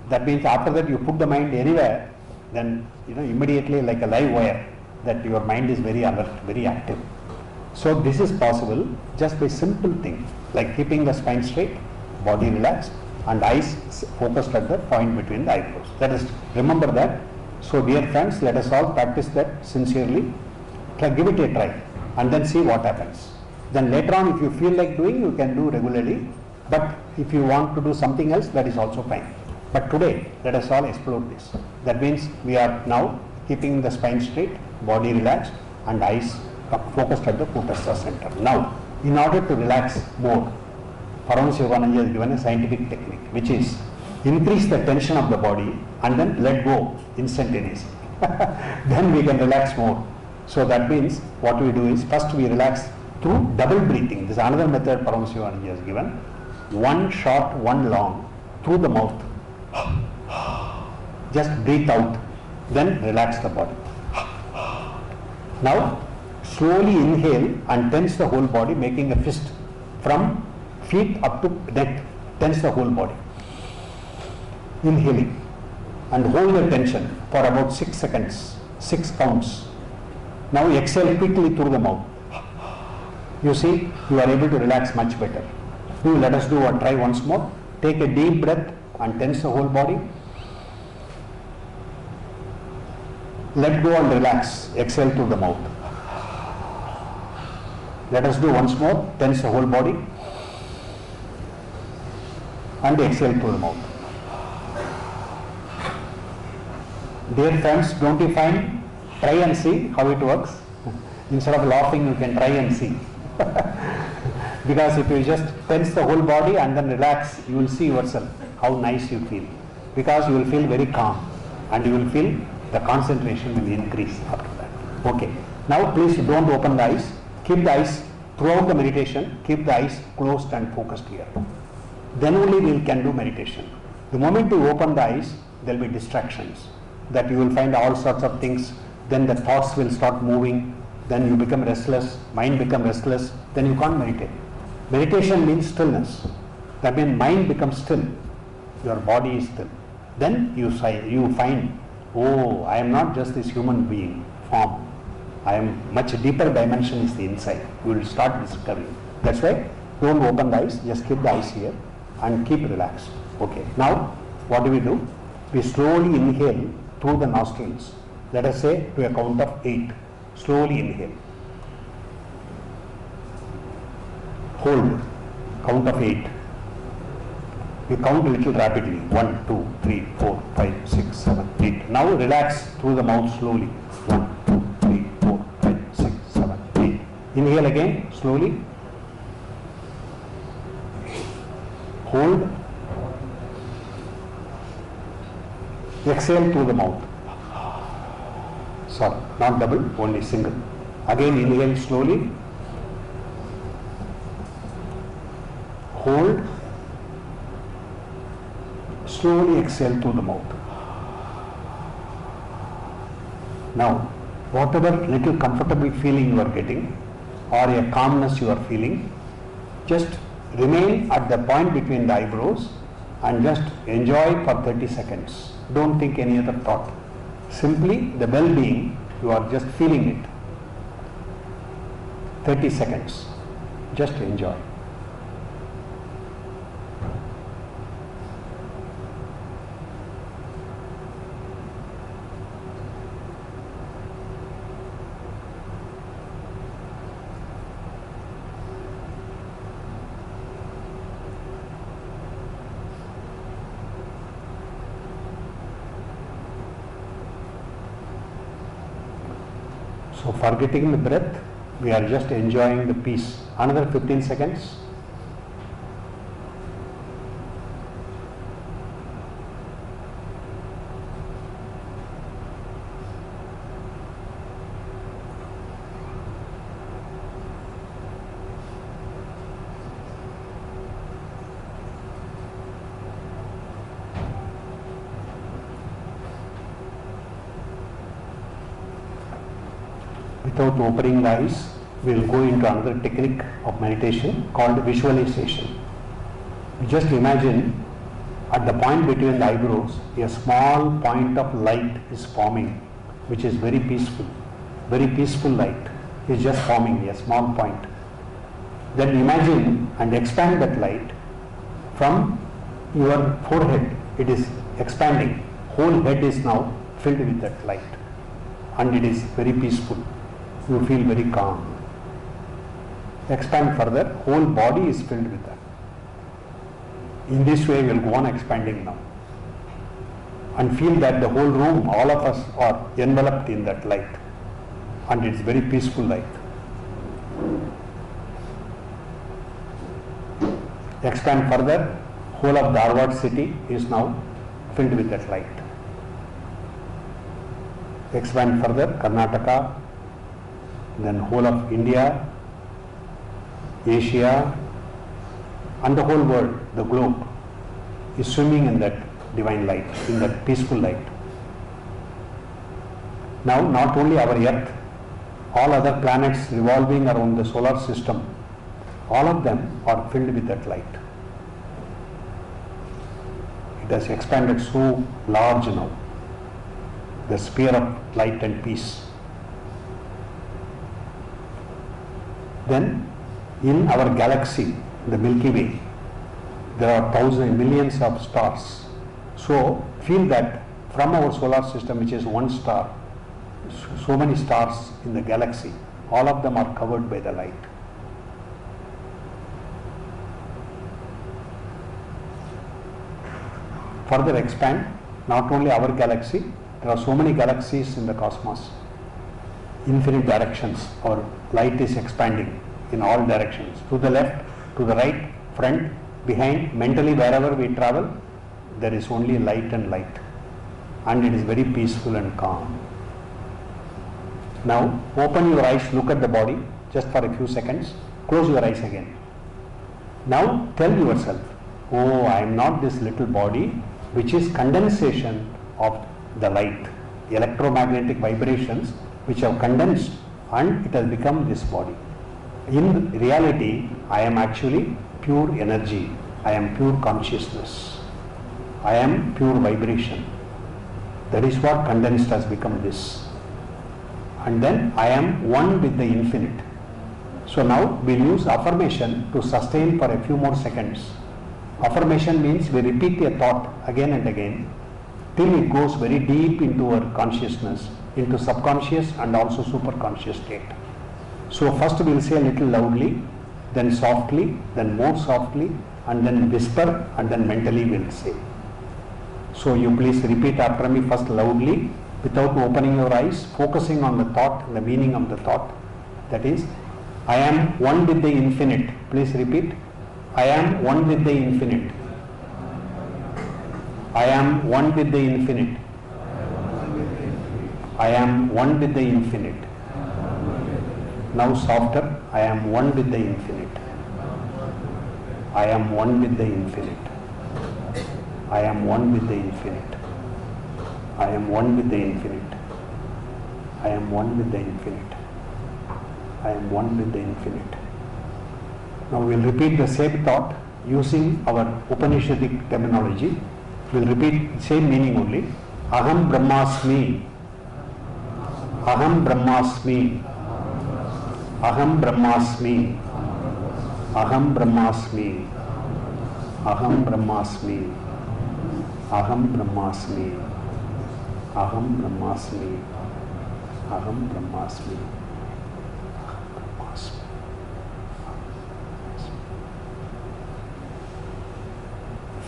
That means after that you put the mind anywhere, then immediately like a live wire, that your mind is very alert, very active. So this is possible just by simple thing like keeping the spine straight, body relaxed, and eyes focused at the point between the eyebrows. Let us remember that. So dear friends, let us all practice that sincerely. Give it a try and then see what happens. Then later on, if you feel like doing, you can do regularly. But if you want to do something else, that is also fine. But today, let us all explore this. That means we are now keeping the spine straight, body relaxed, and eyes focused at the Kutastha center. Now, in order to relax more, Swami Suddhananda has given a scientific technique, which is increase the tension of the body and then let go instantaneously. Then we can relax more. So that means what we do is first we relax through double breathing. This is another method Swami Suddhananda has given. One short, one long, through the mouth. Just breathe out, then relax the body. Now slowly inhale and tense the whole body, making a fist from feet up to neck. Tense the whole body. Inhaling and hold the tension for about 6 seconds, 6 counts. Now exhale quickly through the mouth. You see, you are able to relax much better. Let us do try once more. Take a deep breath and tense the whole body. Let go and relax. Exhale through the mouth. Let us do once more. Tense the whole body and exhale through the mouth. Dear friends, don't you find? Try and see how it works. Instead of laughing, you can try and see. Because if you just tense the whole body and then relax, you will see yourself how nice you feel. Because you will feel very calm and you will feel the concentration will increase after that. Okay. Now please don't open the eyes. Keep the eyes throughout the meditation. Keep the eyes closed and focused here. Then only we can do meditation. The moment you open the eyes, there will be distractions. That you will find all sorts of things. Then the thoughts will start moving. Then you become restless. Mind become restless. Then you can't meditate. Meditation means stillness. That means mind becomes still. Your body is still. Then you find, oh, I am not just this human being form. I am much deeper dimension is the inside. You will start discovering. That's why don't open the eyes. Just keep the eyes here and keep relaxed. Okay. Now what do? We slowly inhale through the nostrils. Let us say to a count of 8. Slowly inhale. Hold. Count of 8. You count a little rapidly. 1, 2, 3, 4, 5, 6, 7, 8. Now relax through the mouth slowly. 1, 2, 3, 4, 5, 6, 7, 8. Inhale again slowly. Hold. Exhale through the mouth. Sorry, not double, only single. Again inhale slowly. Hold. Slowly exhale through the mouth. Now, whatever little comfortable feeling you are getting or a calmness you are feeling, just remain at the point between the eyebrows and just enjoy for 30 seconds. Don't think any other thought. Simply the well-being, you are just feeling it. 30 seconds. Just enjoy. So forgetting the breath, we are just enjoying the peace. Another 15 seconds. Without opening the eyes, we will go into another technique of meditation called visualization. Just imagine at the point between the eyebrows, a small point of light is forming, which is very peaceful. Very peaceful light is just forming, a small point. Then imagine and expand that light from your forehead. It is expanding. Whole head is now filled with that light, and it is very peaceful. You feel very calm. Expand further, whole body is filled with that. In this way we will go on expanding now. And feel that the whole room, all of us are enveloped in that light. And it's very peaceful light. Expand further, whole of Dharwad city is now filled with that light. Expand further, Karnataka, then whole of India, Asia, and the whole world, the globe, is swimming in that divine light, in that peaceful light. Now, not only our Earth, all other planets revolving around the solar system, all of them are filled with that light. It has expanded so large now, the sphere of light and peace. Then, in our galaxy, the Milky Way, there are millions of stars. So, feel that from our solar system, which is one star, so many stars in the galaxy, all of them are covered by the light. Further expand, not only our galaxy, there are so many galaxies in the cosmos. Infinite directions, our light is expanding in all directions, to the left, to the right, front, behind, mentally wherever we travel, there is only light and light, and it is very peaceful and calm. Now open your eyes, look at the body just for a few seconds, close your eyes again. Now tell yourself, oh, I am not this little body which is condensation of the light, electromagnetic vibrations which have condensed and it has become this body. In reality, I am actually pure energy, I am pure consciousness, I am pure vibration. That is what condensed has become this. And then I am one with the infinite. So now we'll use affirmation to sustain for a few more seconds. Affirmation means we repeat a thought again and again till it goes very deep into our consciousness into subconscious and also superconscious state. So first we will say a little loudly, then softly, then more softly, and then whisper, and then mentally we will say. So you please repeat after me, first loudly, without opening your eyes, focusing on the thought, the meaning of the thought. That is, I am one with the infinite. Please repeat. I am one with the infinite. I am one with the infinite. I am one with the infinite. Now softer. I am one with the infinite. I am one with the infinite. I am one with the infinite. I am one with the infinite. I am one with the infinite. I am one with the infinite. Now we will repeat the same thought using our Upanishadic terminology. We will repeat same meaning only. Aham Brahmasmi. Aham Brahmasmi. Aham Brahmasmi. Aham Brahmasmi. Aham Brahmasmi. Aham Brahmasmi. Aham Brahmasmi. Aham Brahmasmi.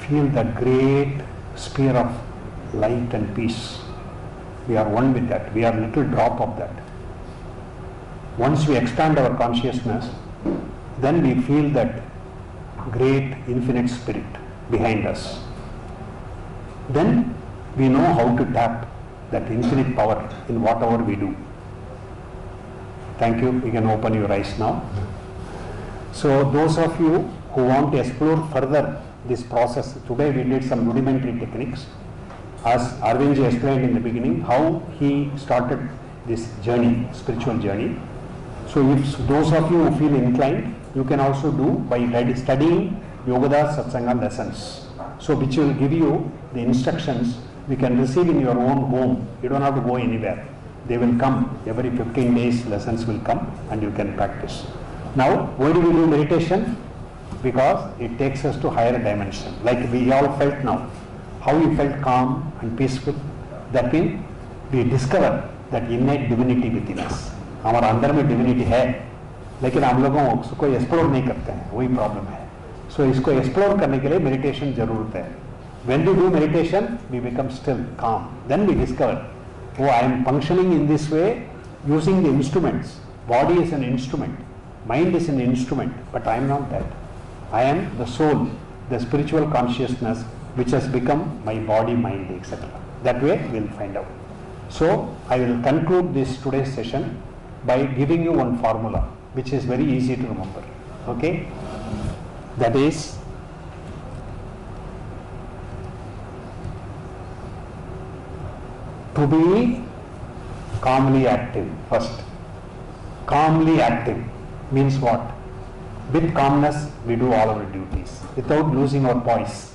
Feel that great sphere of light and peace. We are one with that. We are a little drop of that. Once we expand our consciousness, then we feel that great infinite spirit behind us. Then we know how to tap that infinite power in whatever we do. Thank you. You can open your eyes now. So those of you who want to explore further this process, today we did some rudimentary techniques. As Arvindji explained in the beginning, how he started this journey, spiritual journey. So if those of you who feel inclined, you can also do by studying Yogoda Satsanga lessons. So which will give you the instructions you can receive in your own home. You don't have to go anywhere. They will come every 15 days, lessons will come and you can practice. Now, why do we do meditation? Because it takes us to higher dimension. Like we all felt now, how we felt calm and peaceful. That means we discover that innate divinity within us. हमारा अंदर में divinity है, लेकिन हम लोगों उसको explore नहीं करते हैं, वही प्रॉब्लम है. सो इसको एक्सप्लोर करने के लिए मेडिटेशन जरूरत है. When we do meditation, we become still, calm. Then we discover, oh, I am functioning in this way using the instruments. Body is an instrument, mind is an instrument, but I am not that. I am the soul, the spiritual consciousness which has become my body, mind, etc. That way we will find out. So I will conclude this today's session by giving you one formula which is very easy to remember. Okay? That is, to be calmly active first. Calmly active means what? With calmness we do all our duties without losing our poise.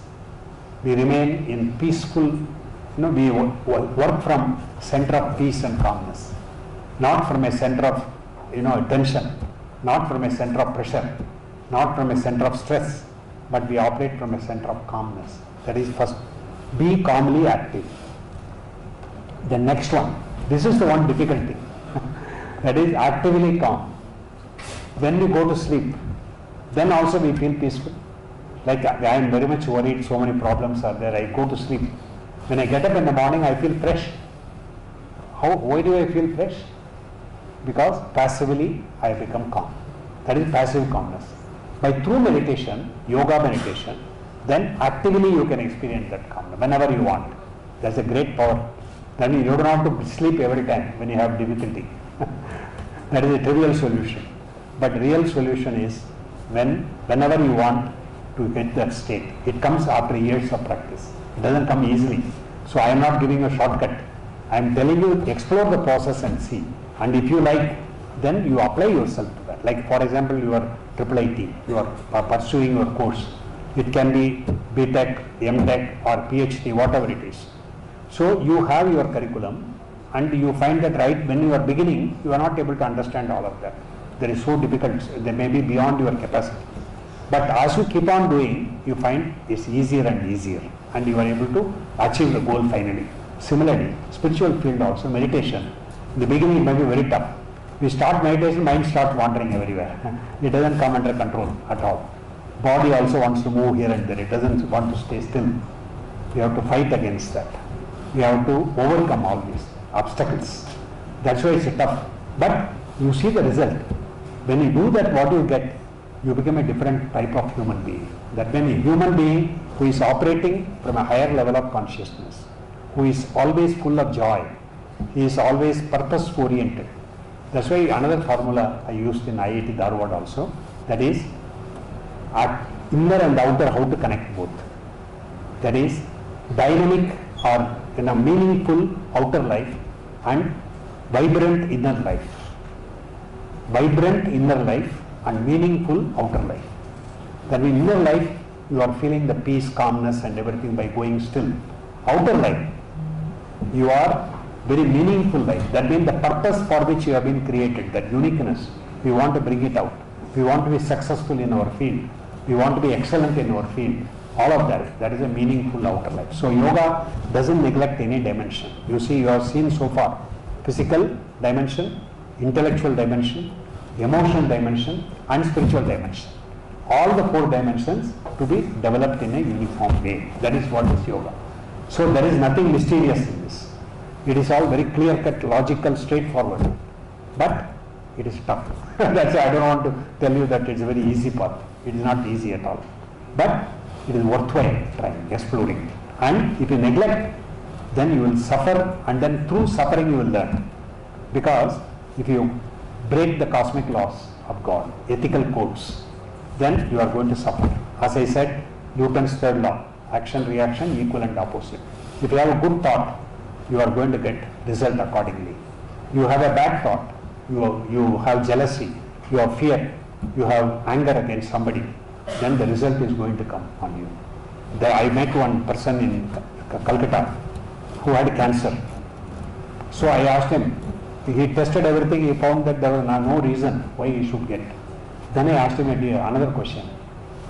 We remain in peaceful, we work from center of peace and calmness, not from a center of tension, not from a center of pressure, not from a center of stress, but we operate from a center of calmness. That is first, be calmly active. The next one, this is the one difficult thing, that is actively calm. When we go to sleep, then also we feel peaceful. Like I am very much worried, so many problems are there, I go to sleep. When I get up in the morning, I feel fresh. Why do I feel fresh? Because passively I become calm. That is passive calmness. By through meditation, yoga meditation, then actively you can experience that calmness whenever you want. That's a great power. Then you don't have to sleep every time when you have difficulty. That is a trivial solution. But real solution is whenever you want to get that state. It comes after years of practice. It doesn't come easily. So I am not giving you a shortcut. I am telling you, explore the process and see. And if you like, then you apply yourself to that. Like for example, you are IIIT, you are pursuing your course. It can be BTech, MTech or PhD, whatever it is. So you have your curriculum and you find that right when you are beginning, you are not able to understand all of that. There is so difficult, they may be beyond your capacity. But as you keep on doing, you find it's easier and easier and you are able to achieve the goal finally. Similarly, spiritual field also, meditation, in the beginning it may be very tough. We start meditation, mind starts wandering everywhere. It doesn't come under control at all. Body also wants to move here and there. It doesn't want to stay still. We have to fight against that. We have to overcome all these obstacles. That's why it's tough. But you see the result. When you do that, what you get? You become a different type of human being. That when a human being who is operating from a higher level of consciousness, who is always full of joy, he is always purpose oriented. That's why another formula I used in IIT Dharwad also, that is inner and outer, how to connect both. That is dynamic or in a meaningful outer life and vibrant inner life. Vibrant inner life and meaningful outer life. That in inner life you are feeling the peace, calmness and everything by going still. Outer life, you are very meaningful life. That means the purpose for which you have been created, that uniqueness, we want to bring it out. We want to be successful in our field. We want to be excellent in our field. All of that is a meaningful outer life. So yoga doesn't neglect any dimension. You see, you have seen so far physical dimension, intellectual dimension, emotional dimension and spiritual dimension. All the four dimensions to be developed in a uniform way. That is what is yoga. So there is nothing mysterious in this. It is all very clear-cut, logical, straightforward. But it is tough. That's why I don't want to tell you that it's a very easy path. It is not easy at all. But it is worthwhile trying, exploring. And if you neglect, then you will suffer, and then through suffering you will learn. Because if you break the cosmic laws of God, ethical codes, then you are going to suffer. As I said, Newton's third law, action, reaction, equal and opposite. If you have a good thought, you are going to get result accordingly. You have a bad thought, you have jealousy, you have fear, you have anger against somebody, then the result is going to come on you. I met one person in Calcutta who had cancer. So I asked him, he tested everything, he found that there was no reason why he should get. Then I asked him another question.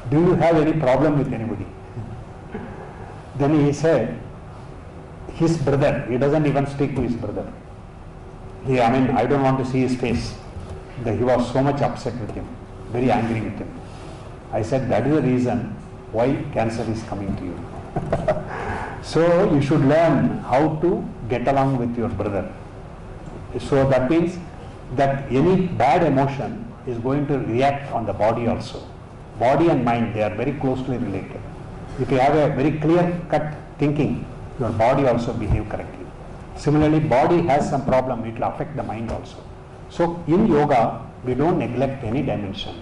Do you have any problem with anybody? Then he said, his brother, he doesn't even speak to his brother. I don't want to see his face. He was so much upset with him, very angry with him. I said, that is the reason why cancer is coming to you. So you should learn how to get along with your brother. So that means that any bad emotion is going to react on the body also. Body and mind, they are very closely related. If you have a very clear-cut thinking, your body also behave correctly. Similarly, body has some problem, it will affect the mind also. So in yoga, we don't neglect any dimension.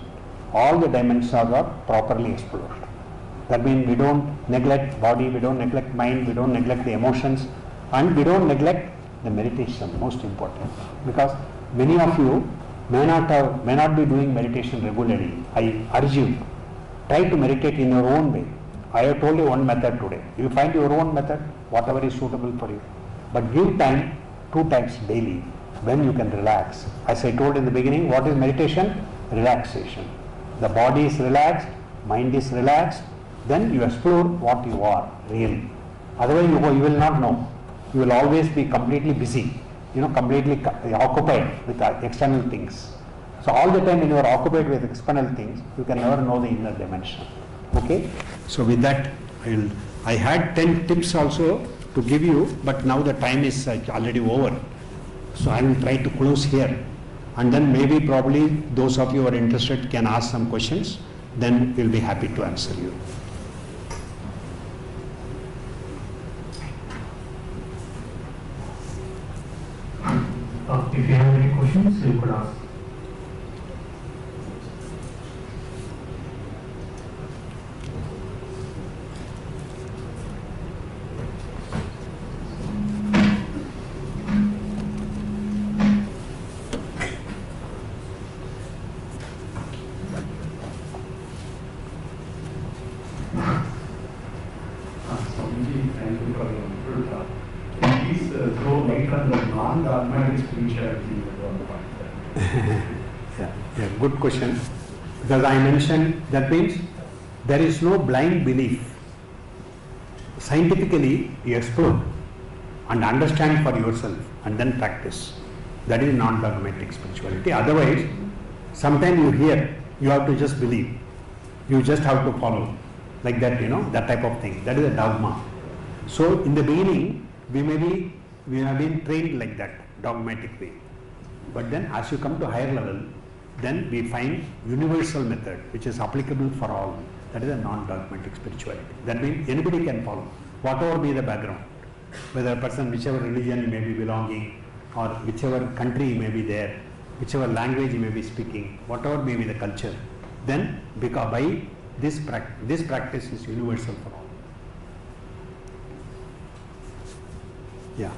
All the dimensions are properly explored. That means we don't neglect body, we don't neglect mind, we don't neglect the emotions, and we don't neglect the meditation, most important. Because many of you may not be doing meditation regularly. I urge you, try to meditate in your own way. I have told you one method today. You find your own method, whatever is suitable for you. But give time, 2 times daily, when you can relax. As I told in the beginning, what is meditation? Relaxation. The body is relaxed, mind is relaxed, then you explore what you are really. Otherwise you will not know. You will always be completely busy, completely occupied with external things. So all the time when you are occupied with external things, you can never know the inner dimension. Okay? So with that, I had 10 tips also to give you, but now the time is already over. So I will try to close here. And then maybe probably those of you who are interested can ask some questions, then we'll be happy to answer you. If you have any questions, you could ask. Good question, because I mentioned that means there is no blind belief. Scientifically, you explore. and understand for yourself and then practice. That is non-dogmatic spirituality. Otherwise, sometimes you hear, you have to just believe. You just have to follow. Like that, that type of thing. That is a dogma. So in the beginning, we have been trained like that, dogmatic way. But then as you come to higher level, then we find universal method which is applicable for all. That is a non-dogmatic spirituality. That means anybody can follow, whatever be the background. Whether a person, whichever religion he may be belonging, or whichever country he may be there, whichever language he may be speaking, whatever may be the culture, then because by this practice is universal for all. Yeah.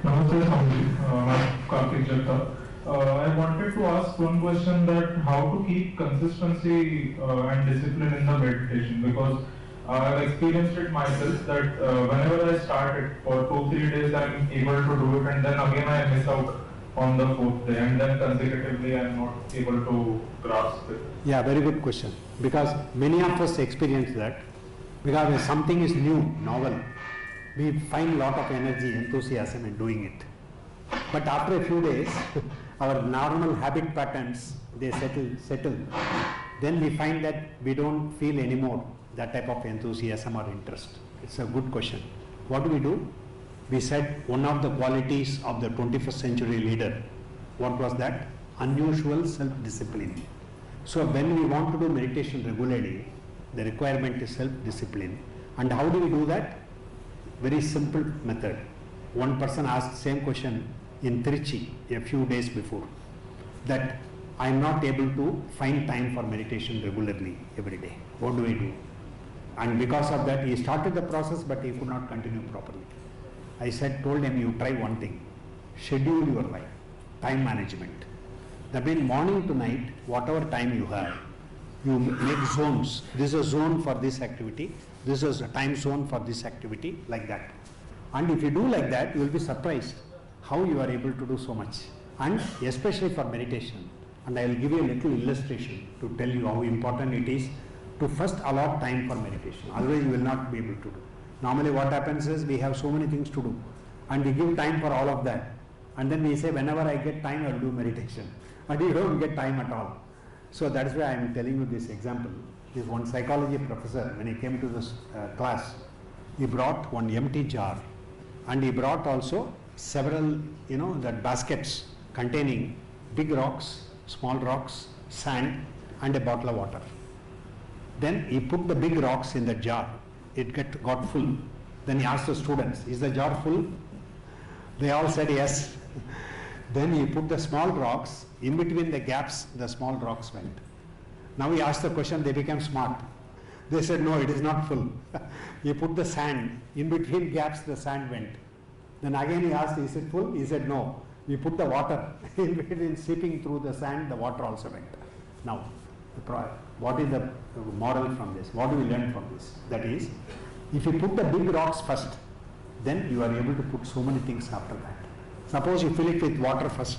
Namaste Swamiji, I'm Karthik Jagta. I wanted to ask one question, that how to keep consistency and discipline in the meditation, because I've experienced it myself that whenever I start it for 2-3 days I'm able to do it, and then again I miss out on the 4th day, and then consecutively I'm not able to grasp it. Yeah, very good question. Because many of us experience that. Because when something is new, novel, we find a lot of energy, enthusiasm in doing it. But after a few days, our normal habit patterns, they settle. Then we find that we don't feel anymore that type of enthusiasm or interest. It's a good question. What do? We said one of the qualities of the 21st century leader, what was that? Unusual self-discipline. So when we want to do meditation regularly, the requirement is self-discipline. And how do we do that? Very simple method. One person asked same question in Trichy a few days before, that I am not able to find time for meditation regularly every day. What do I do? And because of that, he started the process, but he could not continue properly. I told him, you try one thing, schedule your life, time management. That means morning to night, whatever time you have, you make zones. This is a zone for this activity, this is a time zone for this activity, like that. And if you do like that, you will be surprised how you are able to do so much. And especially for meditation. And I will give you a little illustration to tell you how important it is to first allot time for meditation. Otherwise you will not be able to do. Normally what happens is we have so many things to do and we give time for all of that. And then we say, whenever I get time, I will do meditation. And you don't get time at all. So that is why I am telling you this example. This one psychology professor, when he came to this class, he brought one empty jar and he brought also several, that baskets containing big rocks, small rocks, sand and a bottle of water. Then he put the big rocks in the jar. It got full. Then he asked the students, is the jar full? They all said yes. Then he put the small rocks, in between the gaps, the small rocks went. Now he asked the question, they became smart. They said, no, it is not full. He put the sand, in between gaps, the sand went. Then again he asked, is it full? He said, no. We put the water, in between seeping through the sand, the water also went. Now, what is the moral from this? What do we learn from this? That is, if you put the big rocks first, then you are able to put so many things after that. Suppose you fill it with water first.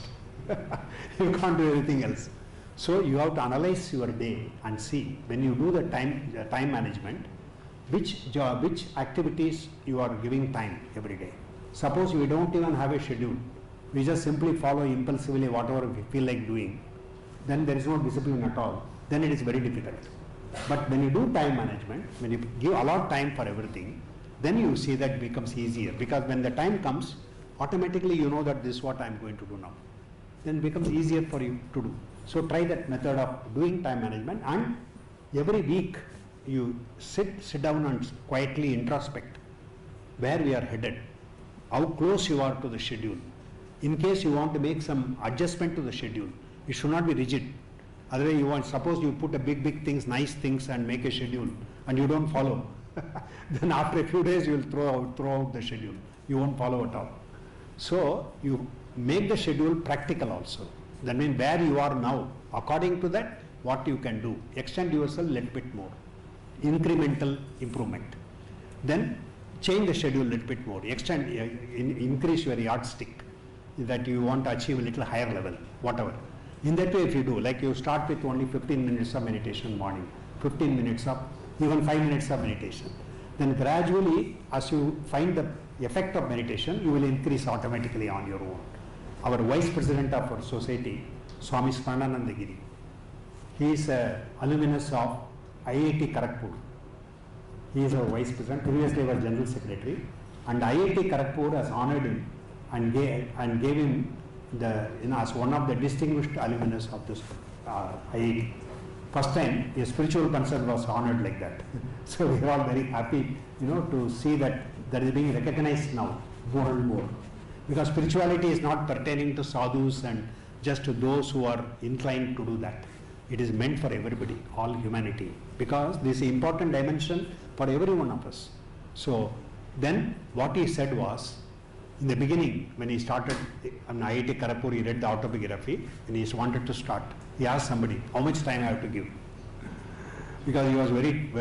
You can't do anything else. So you have to analyze your day and see, when you do the time management, which activities you are giving time every day. Suppose we don't even have a schedule. We just simply follow impulsively whatever we feel like doing. Then there is no discipline at all. Then it is very difficult. But when you do time management, when you give a lot of time for everything, then you see that becomes easier. Because when the time comes, automatically you know that this is what I am going to do now. Then it becomes easier for you to do. So try that method of doing time management, and every week you sit down and quietly introspect where we are headed, how close you are to the schedule. In case you want to make some adjustment to the schedule, it should not be rigid. Otherwise, suppose you put a big things, nice things and make a schedule and you don't follow. Then after a few days you will throw out the schedule. You won't follow at all. So you make the schedule practical also. That means where you are now, according to that, what you can do. Extend yourself a little bit more. Incremental improvement. Then change the schedule a little bit more. Increase your yardstick. that you want to achieve a little higher level, whatever. In that way, if you do, like you start with only 15 minutes of meditation morning, 15 minutes of, even 5 minutes of meditation. Then gradually, as you find the effect of meditation, you will increase automatically on your own. Our vice president of our society, Swami Suddhananda, he is a alumnus of IIT Kharagpur. He is our vice president, previously was general secretary, and IIT Kharagpur has honored him and gave him as one of the distinguished alumnus of this IIT. First time a spiritual person was honored like that. So we are all very happy, to see that is being recognized now more and more. Because spirituality is not pertaining to sadhus and just to those who are inclined to do that. It is meant for everybody, all humanity, because this is an important dimension for every one of us. So then what he said was, in the beginning, when he started in IIT Kharagpur, he read the autobiography and he wanted to start. He asked somebody, how much time I have to give? Because he was very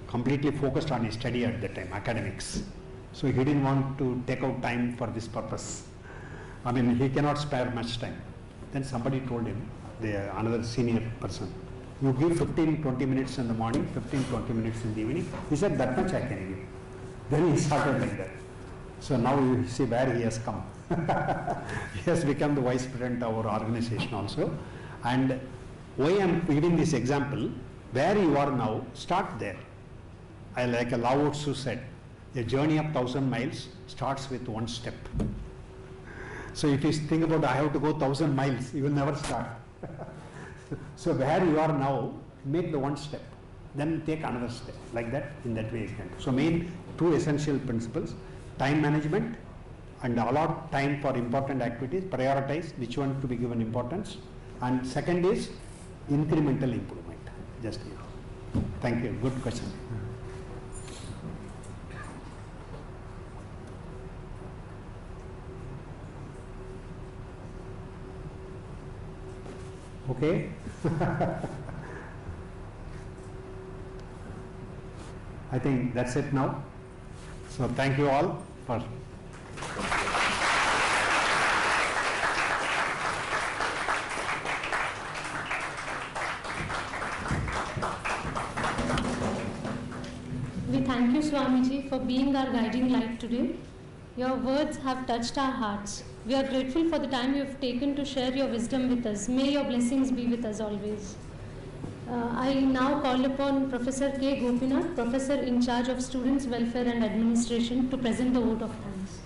completely focused on his study at that time, academics. So he didn't want to take out time for this purpose. I mean, he cannot spare much time. Then somebody told him, another senior person, you give 15-20 minutes in the morning, 15-20 minutes in the evening. He said, that much I can give. Then he started like that. So now you see where he has come. He has become the vice president of our organization also. And why I am giving this example, where you are now, start there. Like Lao Tzu said, a journey of 1,000 miles starts with one step. So if you think about, I have to go 1,000 miles, you will never start. So where you are now, make the one step, then take another step. Like that, in that way you can. So main two essential principles: time management and allot time for important activities, prioritize which one to be given importance, and second is incremental improvement. Just here. Thank you. Good question. Okay. I think that's it now. So thank you all for. We thank you, Swamiji, for being our guiding light today. Your words have touched our hearts. We are grateful for the time you have taken to share your wisdom with us. May your blessings be with us always. I now call upon Professor K. Gopinath, Professor in charge of Students' Welfare and Administration, to present the vote of thanks.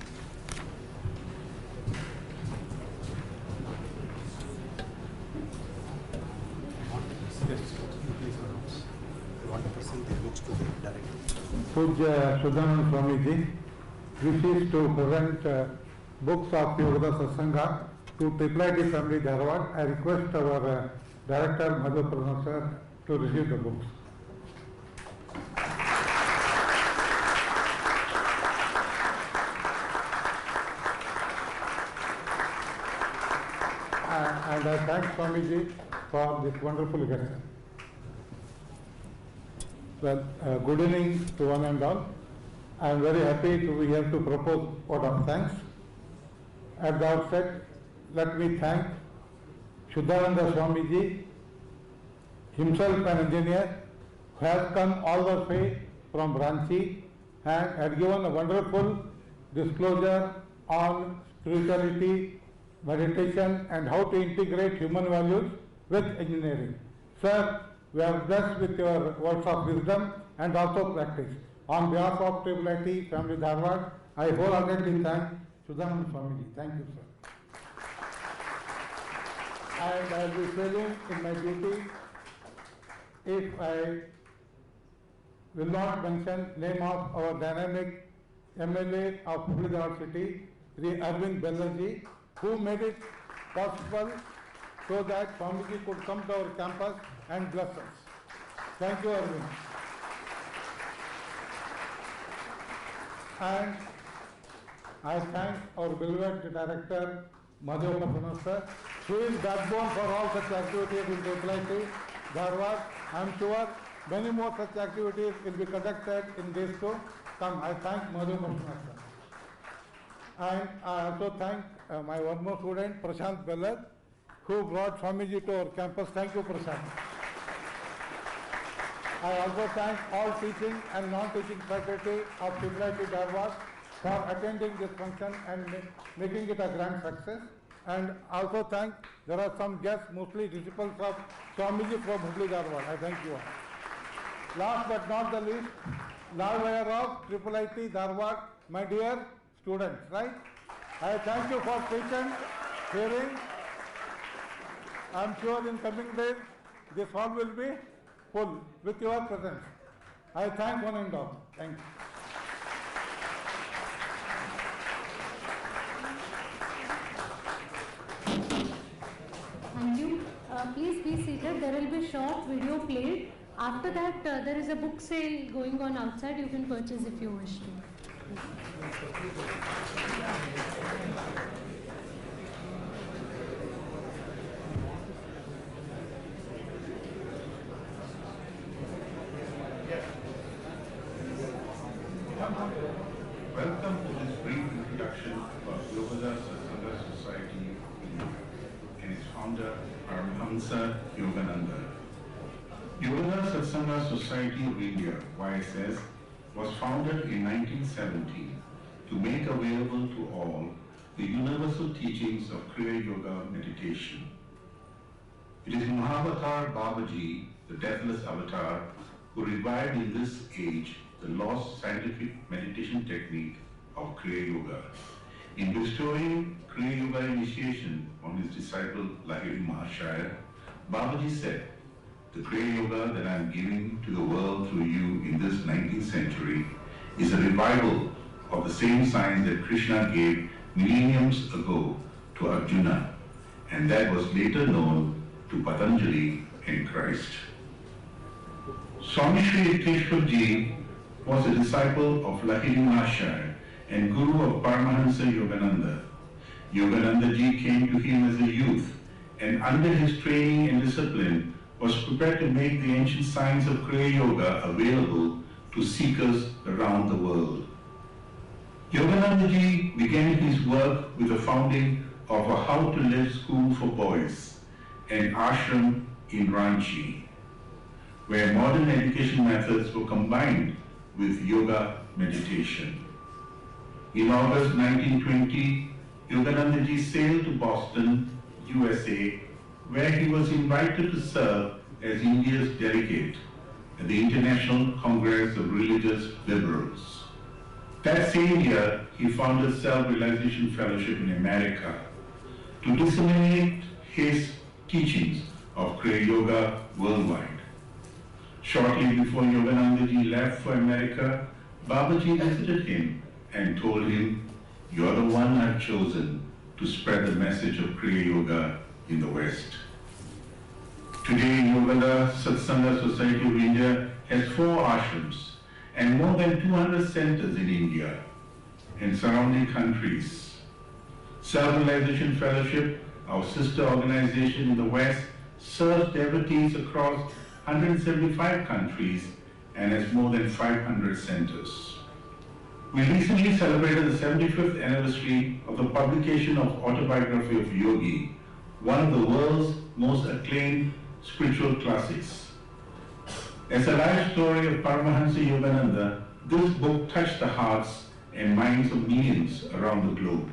Pujya Suddhananda Swamiji wishes to present books of Yoga Satsanga to Tripleti Family Dharwad. I request our Director Madhu Pradhan sir to receive the books. And I thank Swamiji for this wonderful lesson. Well, good evening to one and all. I am very happy to be here to propose vote of thanks. At the outset, let me thank Suddhananda Swamiji, himself an engineer, who has come all the way from Ranchi and had given a wonderful disclosure on spirituality, meditation and how to integrate human values with engineering. Sir, we are blessed with your words of wisdom and also practice. On behalf of Tripleti Family Dharwad, I wholeheartedly thank Suddhananda Swamiji. Thank you, sir. And I will be failing in my duty if I will not mention name of our dynamic MLA of Hubli City, Sri Arvind Banerjee, who made it possible so that Swamiji could come to our campus and bless us. Thank you, Arvind. And I thank our beloved Director, Madhu Pradhan sir, who is backbone for all such activities in Tripleti, Dharwad. I am sure many more such activities will be conducted in days to come. I thank Madhu Pradhan sir. And I also thank my one more student, Prashant Bellat, who brought Swamiji to our campus. Thank you, Prashant. I also thank all teaching and non-teaching faculty of Similarity Dharwad for attending this function and making it a grand success. And also thank, there are some guests, mostly disciples of Swamiji from Hubli Dharwad. I thank you all. Last but not the least, lawyer of IIIT Dharwad, my dear students, right? I thank you for patient hearing. I am sure in coming days, this hall will be full with your presence. I thank one and all. Thank you. Thank you. Please be seated. There will be short video played. After that, there is a book sale going on outside. You can purchase if you wish to. Welcome to this brief introduction of Yoga Suddhananda Society and its founder, Paramahansa Yogananda. Yoga Satsanga Society of India, YSS, was founded in 1970 to make available to all the universal teachings of Kriya Yoga meditation. It is Mahavatar Babaji, the deathless avatar, who revived in this age the lost scientific meditation technique of Kriya Yoga. In bestowing Kriya Yoga initiation on his disciple Lahiri Mahashaya, Babaji said, "The Kriya Yoga that I am giving to the world through you in this 19th century is a revival of the same science that Krishna gave millenniums ago to Arjuna, and that was later known to Patanjali and Christ." Swami Sri Yukteswar Ji was a disciple of Lahiri Mahashaya and Guru of Paramahansa Yogananda. Yogananda Ji came to him as a youth and under his training and discipline was prepared to make the ancient science of Kriya Yoga available to seekers around the world. Yogananda Ji began his work with the founding of a How to Live school for boys, an ashram in Ranchi, where modern education methods were combined with yoga meditation. In August 1920, Yogananda Ji sailed to Boston, USA, where he was invited to serve as India's delegate at the International Congress of Religious Liberals. That same year, he founded Self-Realization Fellowship in America to disseminate his teachings of Kriya Yoga worldwide. Shortly before Yogananda Ji left for America, Babaji visited him and told him, "You are the one I've chosen to spread the message of Kriya Yoga in the West." Today, Yoga Satsanga Society of India has 4 ashrams and more than 200 centers in India and surrounding countries. Self-Realization Fellowship, our sister organization in the West, serves devotees across 175 countries and has more than 500 centers. We recently celebrated the 75th anniversary of the publication of Autobiography of Yogi, one of the world's most acclaimed spiritual classics. As a life story of Paramahansa Yogananda, this book touched the hearts and minds of millions around the globe.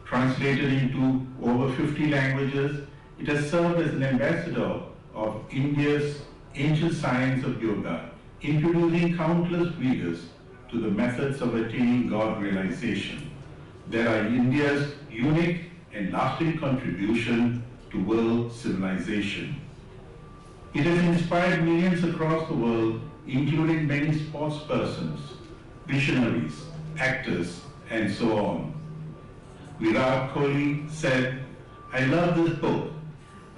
Translated into over 50 languages, it has served as an ambassador of India's ancient science of yoga, introducing countless readers to the methods of attaining God realization that are India's unique and lasting contribution to world civilization. It has inspired millions across the world, including many sports persons, visionaries, actors, and so on. Virat Kohli said, "I love this book,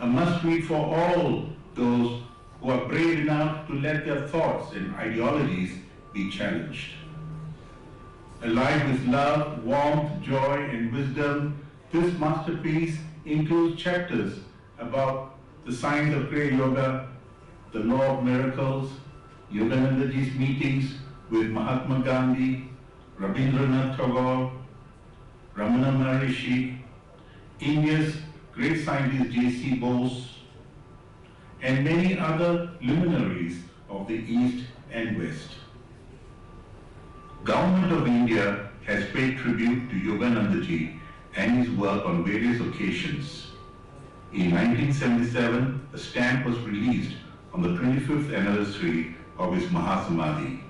a must-read for all those who are brave enough to let their thoughts and ideologies be challenged." Alive with love, warmth, joy, and wisdom, this masterpiece includes chapters about the science of Kriya Yoga, the law of miracles, Yogananda Ji's meetings with Mahatma Gandhi, Rabindranath Tagore, Ramana Maharishi, India's great scientist J.C. Bose, and many other luminaries of the East and West. Government of India has paid tribute to Yogananda ji and his work on various occasions. In 1977, a stamp was released on the 25th anniversary of his Mahasamadhi.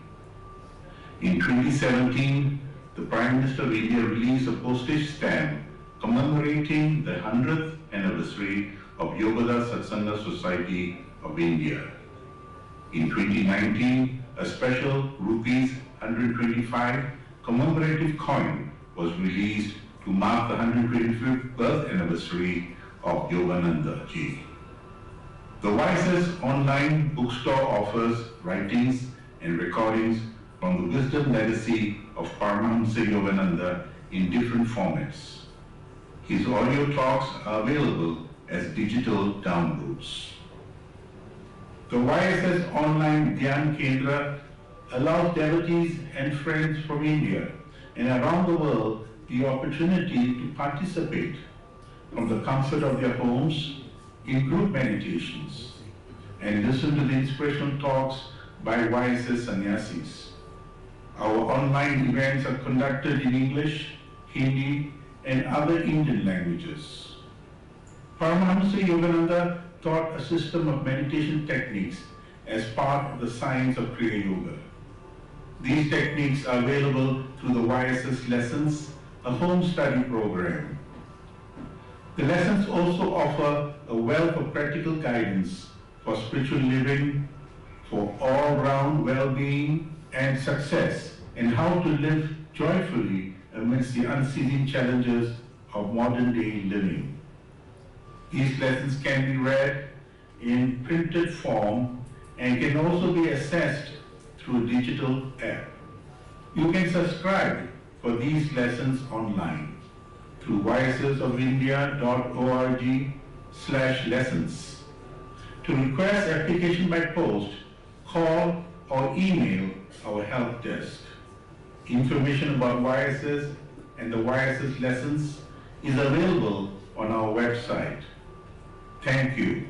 In 2017, the Prime Minister of India released a postage stamp commemorating the 100th anniversary of Yogada Satsanga Society of India. In 2019, a special rupees 125 commemorative coin was released to mark the 125th birth anniversary of Yogananda ji. The YSS online bookstore offers writings and recordings from the wisdom legacy of Paramahamsa Yogananda in different formats. His audio talks are available as digital downloads. The YSS online Dhyan Kendra allows devotees and friends from India and around the world the opportunity to participate from the comfort of their homes in group meditations and listen to the inspirational talks by YSS sannyasis. Our online events are conducted in English, Hindi, and other Indian languages. Paramahamsa Yogananda taught a system of meditation techniques as part of the science of Kriya Yoga. These techniques are available through the YSS Lessons, a home study program. The lessons also offer a wealth of practical guidance for spiritual living, for all-round well-being and success, and how to live joyfully amidst the unceasing challenges of modern-day living. These lessons can be read in printed form and can also be accessed through a digital app. You can subscribe for these lessons online through yssofindia.org/lessons. To request application by post, call or email our help desk. Information about YSS and the YSS lessons is available on our website. Thank you.